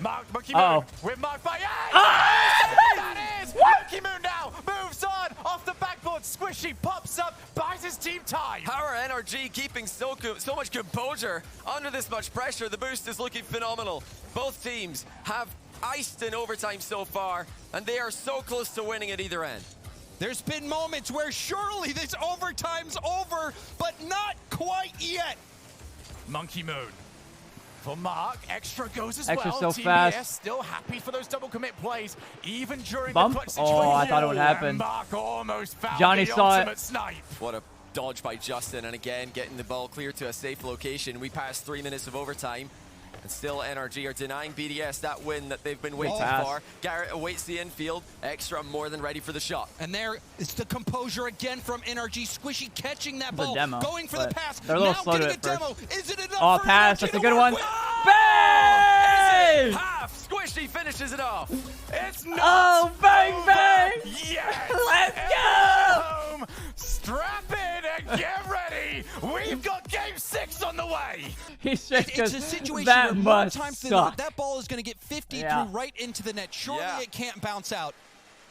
Monkey Moon Uh-oh. with Mark by Ah! That is Monkey Moon now moves on off the backboard. Squishy pops up, buys his team time. How are NRG keeping so much composure under this much pressure? The boost is looking phenomenal. Both teams have iced in overtime so far, and they are so close to winning at either end. There's been moments where surely this overtime's over, but not quite yet. Monkey Moon. For Mark, extra goes as Extra well. so Team fast. BS still happy for those double commit plays, even during Bump? the clutch Oh, situation. I thought it would happen. And Mark almost found Johnny the saw it. ultimate snipe. What a dodge by Justin, and again, getting the ball clear to a safe location. We passed 3 minutes of overtime, and still NRG are denying BDS that win that they've been waiting pass. for. Garrett awaits the infield. Extra more than ready for the shot. And there is the composure again from NRG. Squishy catching that It's a ball, demo, going for the but pass. they're a little now slow to getting it a demo. first. Is it enough Oh, for pass. NRG That's to a good work one. with? Bang! Half! Squishy finishes it off. It's not Oh, bang, over bang! yet. Let's Everyone go! home, strap in and get ready. We've got game 6 on the way. He's just It's a situation that where more must times than suck. not, that ball is going to get 50 Yeah. through right into the net. Surely Yeah. it can't bounce out.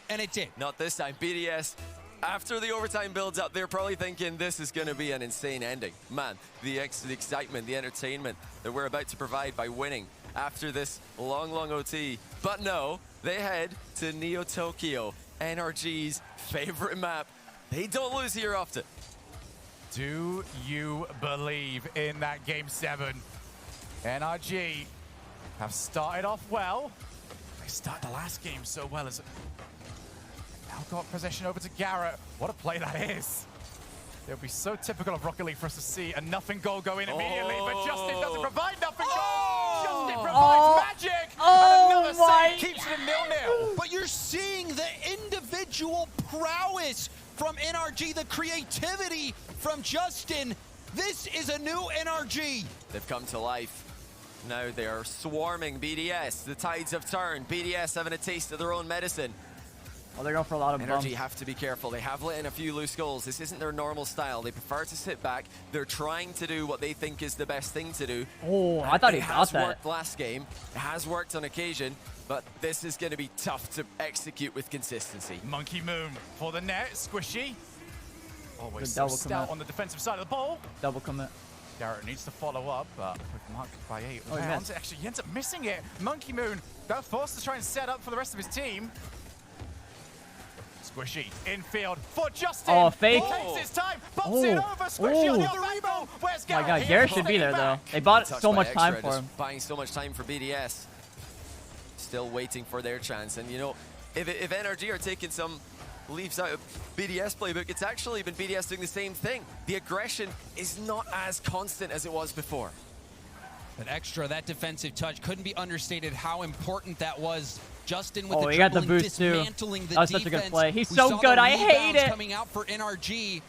And it did. Not this time. BDS, after the overtime builds up, they're probably thinking this is going to be an insane ending. Man, the excitement, the entertainment that we're about to provide by winning after this long OT. But no, they head to Neo Tokyo, NRG's favorite map. They don't lose here often. Do you believe in that game 7? NRG have started off well. They started the last game so well as now got possession over to Garrett. What a play that is. It would be so typical of Rocket League for us to see a nothing goal go in immediately, but Justin doesn't provide nothing goal. Justin provides magic, and another save keeps it 0-0. But you're seeing the individual prowess from NRG, the creativity from Justin. This is a new NRG. They've come to life. Now they are swarming BDS. The tides have turned. BDS having a taste of their own medicine. Oh, they're going for a lot of bumps. NRG have to be careful. They have let in a few loose goals. This isn't their normal style. They prefer to sit back. They're trying to do what they think is the best thing to do. Oh, I thought he got that. It has worked last game. It has worked on occasion, but this is going to be tough to execute with consistency. Monkey Moon for the net. Squishy. Always so stout on the defensive side of the ball. Double commit. Garrett needs to follow up, but with Mark by 8 Oh, rounds, actually he ends up missing it. Monkey Moon, they're forced to try and set up for the rest of his team. Squishy infield for Justin. Oh, fake. He takes his time, bumps it over. Squishy on the other rainbow. Where's Garrett? Oh my God, Garrett should be there though. They bought so much time for him. Buying so much time for BDS. Still waiting for their chance. And you know, if NRG are taking some leaves out of BDS playbook, it's actually been BDS doing the same thing. The aggression is not as constant as it was before. That extra, that defensive touch, couldn't be understated how important that was. Justin with the he got the boost too. That was such a good play. He's so good. I hate it. Coming out for NRG.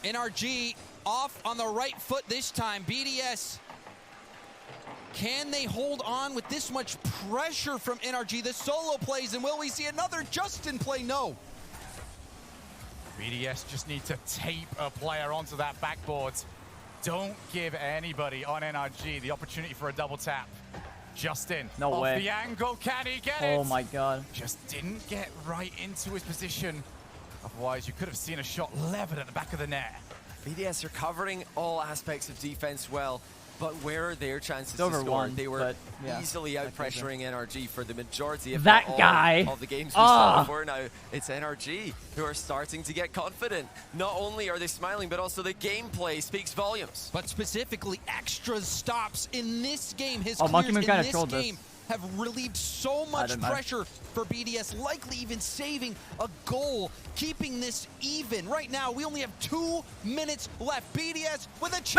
NRG off on the right foot this time. BDS. Can they hold on with this much pressure from NRG? The solo plays, and will we see another Justin play? No. BDS just need to tape a player onto that backboard. Don't give anybody on NRG the opportunity for a double tap. Justin, no off way. The angle, can he get it? Oh my God. Just didn't get right into his position. Otherwise, you could have seen a shot levered at the back of the net. BDS are covering all aspects of defense well, but where are their chances to over score? One, they were easily out-pressuring NRG for the majority of that all guy of the games we saw before. Now it's NRG who are starting to get confident. Not only are they smiling, but also the gameplay speaks volumes. But specifically, extra stops in this game. His Monkey clears Moon in this game this. have relieved so much pressure for BDS, likely even saving a goal, keeping this even. Right now, we only have 2 minutes left. BDS with a chance.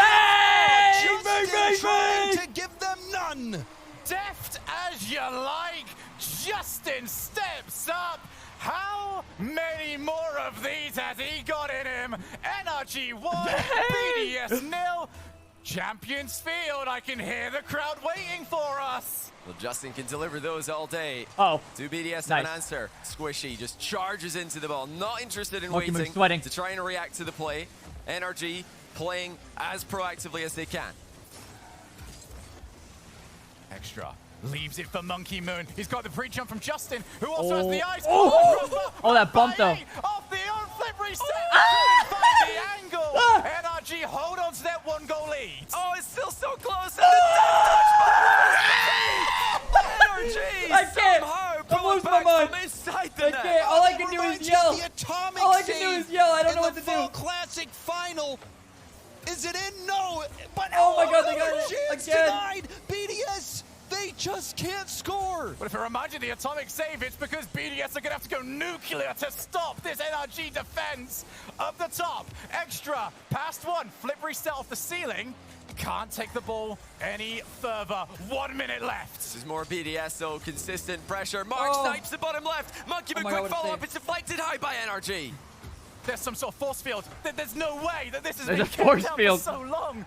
Justin trying to give them none. Deft as you like, Justin steps up. How many more of these has he got in him? NRG 1, BDS 0. Champions Field, I can hear the crowd waiting for us. Well, Justin can deliver those all day. Do BDS have an answer? Squishy just charges into the ball, not interested in waiting to try and react to the play. NRG playing as proactively as they can. Extra leaves it for Monkey Moon. He's got the pre-jump from Justin, who also has the ice. That bump though. Off the flip reset. Couldn't find the angle. NRG hold on to that 1-goal lead. Oh, it's still so close. And NRG I can't. somehow I'm pulling losing my back mind. from inside the net. All I can do is yell. All I can do is yell. I don't know what to do. Fall Classic final. Is it in? No. But oh my God, they got it again. Denied. BDS. They just can't score. But if you imagine the atomic save, it's because BDS are going to have to go nuclear to stop this NRG defense. Up the top, extra, past one, flip reset off the ceiling. Can't take the ball any further. 1 minute left. This is more BDS, though. Consistent pressure. Mark snipes the bottom left. Monkey Moon quick follow-up. It's deflected high by NRG. There's some sort of force field. There's no way that this has been kept down for so long.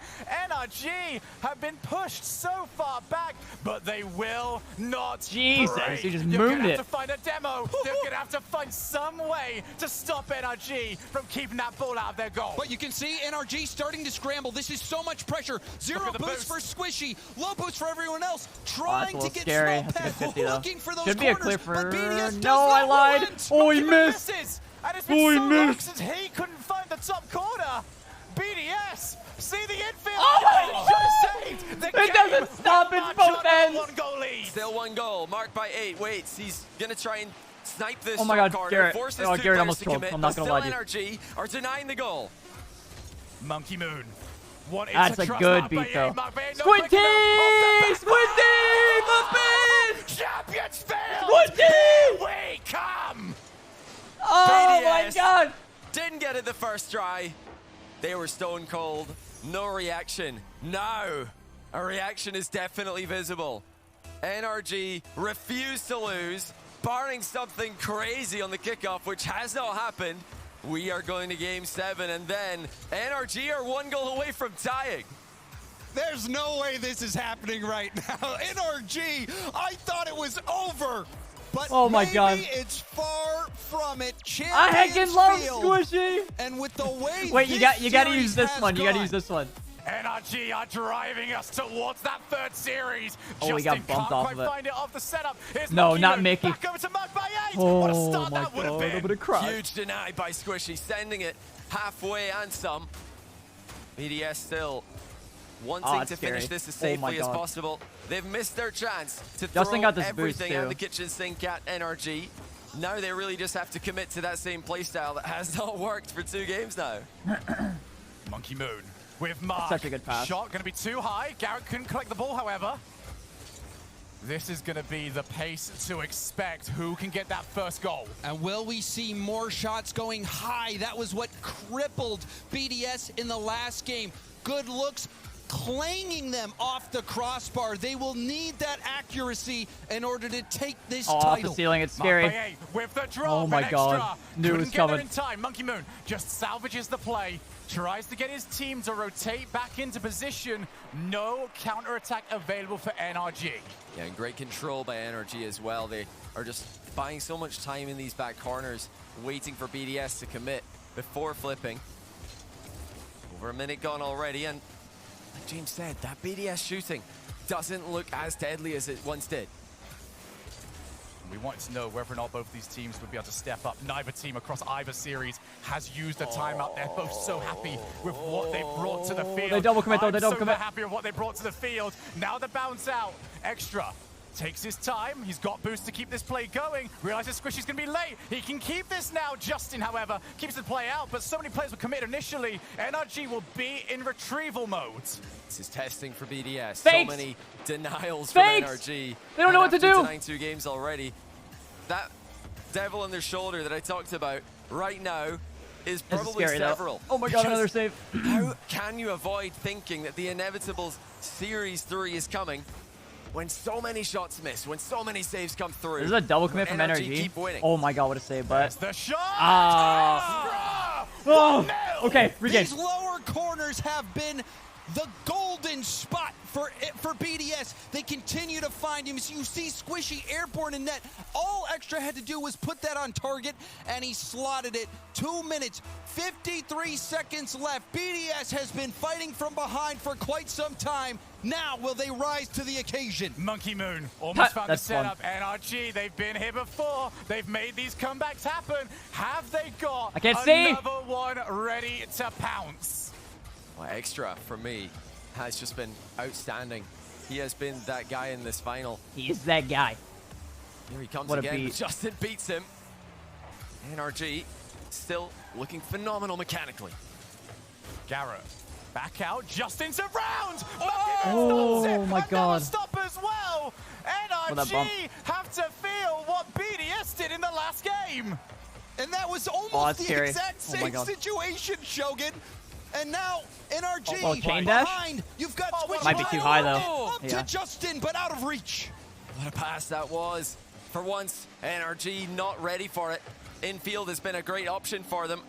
NRG have been pushed so far back, but they will not break. He just You're mooned gonna it. have to find a demo. They're gonna have to find some way to stop NRG from keeping that ball out of their goal. But you can see NRG starting to scramble. This is so much pressure. Zero boost for Squishy, low boost for everyone else. Trying to get small pass, looking for those Should corners. Be a clear for... But BDS no, I lied. Oh, he missed. And it's been so long since he couldn't find the top corner. BDS, see the infield. It doesn't stop in both ends. 1-goal lead. Still 1 goal, marked by 8. Waits, he's going to try and snipe this God, corner. Garrett. Forces Garrett almost to trolled. commit, I'm not going to lie to you. NRG are denying the goal. Monkey Moon. That's a good beat, though. Squid Team! Squid Team! Up in! Champions Field! Squid Team! Here we come! Oh my God! Didn't get it the first try. They were stone cold. No reaction. Now, a reaction is definitely visible. NRG refused to lose, barring something crazy on the kickoff, which has not happened. We are going to game 7, and then NRG are 1 goal away from tying. There's no way this is happening right now. NRG, I thought it was over. But oh my god. It's far from it. I heckin' love Squishy. And with the way wait, you gotta use this one. You gotta use this one. NRG are driving us towards that third series. Oh, we got bumped off of it. Find it off the setup. No, not Mickey. Back over to Mug by 8. Oh, what a start my that would have god, been. I would have cried. Huge deny by Squishy, sending it halfway and some. BDS still wanting to finish this as safely as possible. They've missed their chance to throw everything out the kitchen sink at NRG. Now they really just have to commit to that same playstyle that has not worked for 2 games now. Monkey Moon with Mark. Such a good pass. Shot going to be too high. Garrett couldn't collect the ball, however. This is going to be the pace to expect. Who can get that first goal? And will we see more shots going high? That was what crippled BDS in the last game. Good looks, clanging them off the crossbar. They will need that accuracy in order to take this title. Off the ceiling, it's scary. With the drop, oh my god, knew it was coming. In time. Monkey Moon just salvages the play, tries to get his team to rotate back into position. No counterattack available for NRG. Yeah, and great control by NRG as well. They are just buying so much time in these back corners, waiting for BDS to commit before flipping. Over a minute gone already, and like James said, that BDS shooting doesn't look as deadly as it once did. We wanted to know whether or not both these teams would be able to step up. Neither team across either series has used a timeout. They're both so happy with what they brought to the field. They double commit though, they double commit. So happy with what they brought to the field. Now the bounce out. Extra takes his time. He's got boost to keep this play going. Realizes Squishy's going to be late. He can keep this now. Justin, however, keeps the play out, but so many players will commit initially. NRG will be in retrieval mode. This is testing for BDS. Fakes. So many denials Fakes. from NRG. They don't know what to do. Denying 2 games already. That devil on their shoulder that I talked about right now is probably several. Oh my god, another save. How can you avoid thinking that the inevitable Series 3 is coming when so many shots miss, when so many saves come through? There's a double commit from NRG. Oh my god, what a save, but... the shot! Oh, okay, regain. These lower corners have been the golden spot for BDS. They continue to find him. So you see Squishy airborne in net. All Extra had to do was put that on target, and he slotted it. 2 minutes, 53 seconds left. BDS has been fighting from behind for quite some time. Now will they rise to the occasion? Monkey Moon almost found the setup. NRG, they've been here before. They've made these comebacks happen. Have they got another one ready to pounce? Well, Extra, for me, has just been outstanding. He has been that guy in this final. He is that guy. Here he comes again. Justin beats him. NRG still looking phenomenal mechanically. Garrett back out. Justin surrounds. Oh my god. Stop as well. NRG have to feel what BDS did in the last game. And that was almost the exact same situation, Shogun. And now NRG behind. You've got Squishy. Might be too high though. Up to Justin, but out of reach. What a pass that was. For once, NRG not ready for it. Infield has been a great option for them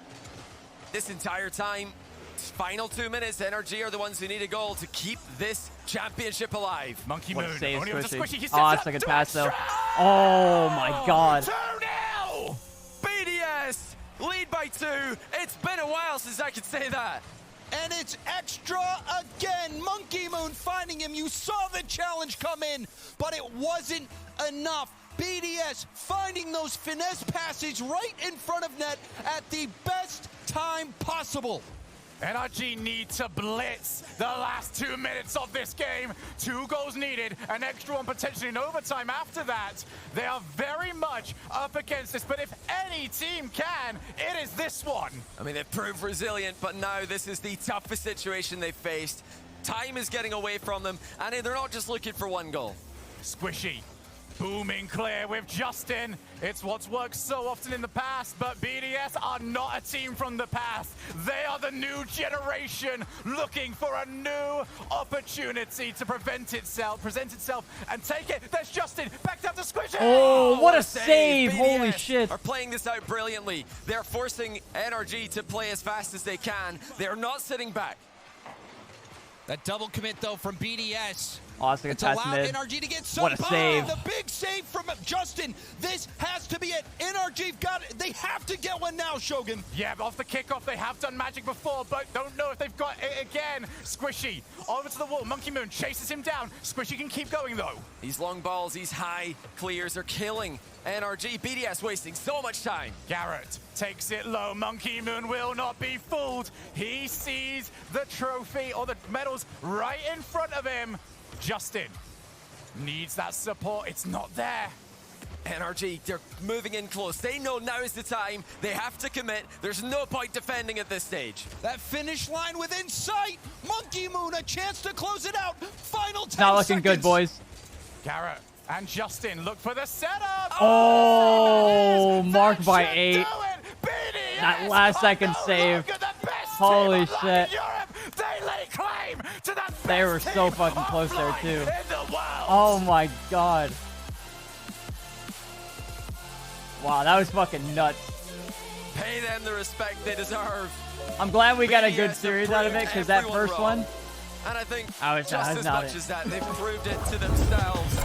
this entire time. Final 2 minutes, NRG are the ones who need a goal to keep this championship alive. Monkey Moon. Only with the Squishy. Oh, that's a good pass though. Oh my god. 2-0! BDS lead by 2. It's been a while since I could say that. And it's Extra again. Monkey Moon finding him. You saw the challenge come in, but it wasn't enough. BDS finding those finesse passes right in front of net at the best time possible. NRG need to blitz the last 2 minutes of this game. 2 goals needed, an extra one potentially in overtime after that. They are very much up against this, but if any team can, it is this one. I mean, they've proved resilient, but now this is the toughest situation they've faced. Time is getting away from them, and they're not just looking for 1 goal. Squishy. Booming clear with Justin. It's what's worked so often in the past, but BDS are not a team from the past. They are the new generation looking for a new opportunity to present itself and take it. There's Justin, back down to Squishy. Oh, what a save. Holy shit. Are playing this out brilliantly. They're forcing NRG to play as fast as they can. They're not sitting back. That double commit, though, from BDS. Awesome It's pass allowed mid. NRG to get some What a save. The big save from Justin. This has to be it. NRG got it. They have to get one now, Shogun. Yeah, but off the kickoff, they have done magic before, but don't know if they've got it again. Squishy over to the wall. Monkey Moon chases him down. Squishy can keep going, though. These long balls, these high clears are killing NRG. BDS wasting so much time. Garrett takes it low. Monkey Moon will not be fooled. He sees the trophy or the medals right in front of him. Justin needs that support. It's not there. NRG, they're moving in close. They know now is the time. They have to commit. There's no point defending at this stage. That finish line within sight. Monkey Moon, a chance to close it out. Final 10 Not looking seconds. good, boys. Garrett and Justin look for the setup. Oh, marked by 8. That last second save. Holy shit. They were so fucking close there, too. Oh my god. Wow, that was fucking nuts. Pay them the respect they deserve. I'm glad we got a good series out of it, because that first one, and I think I was just as not much as that, they've proved it to themselves.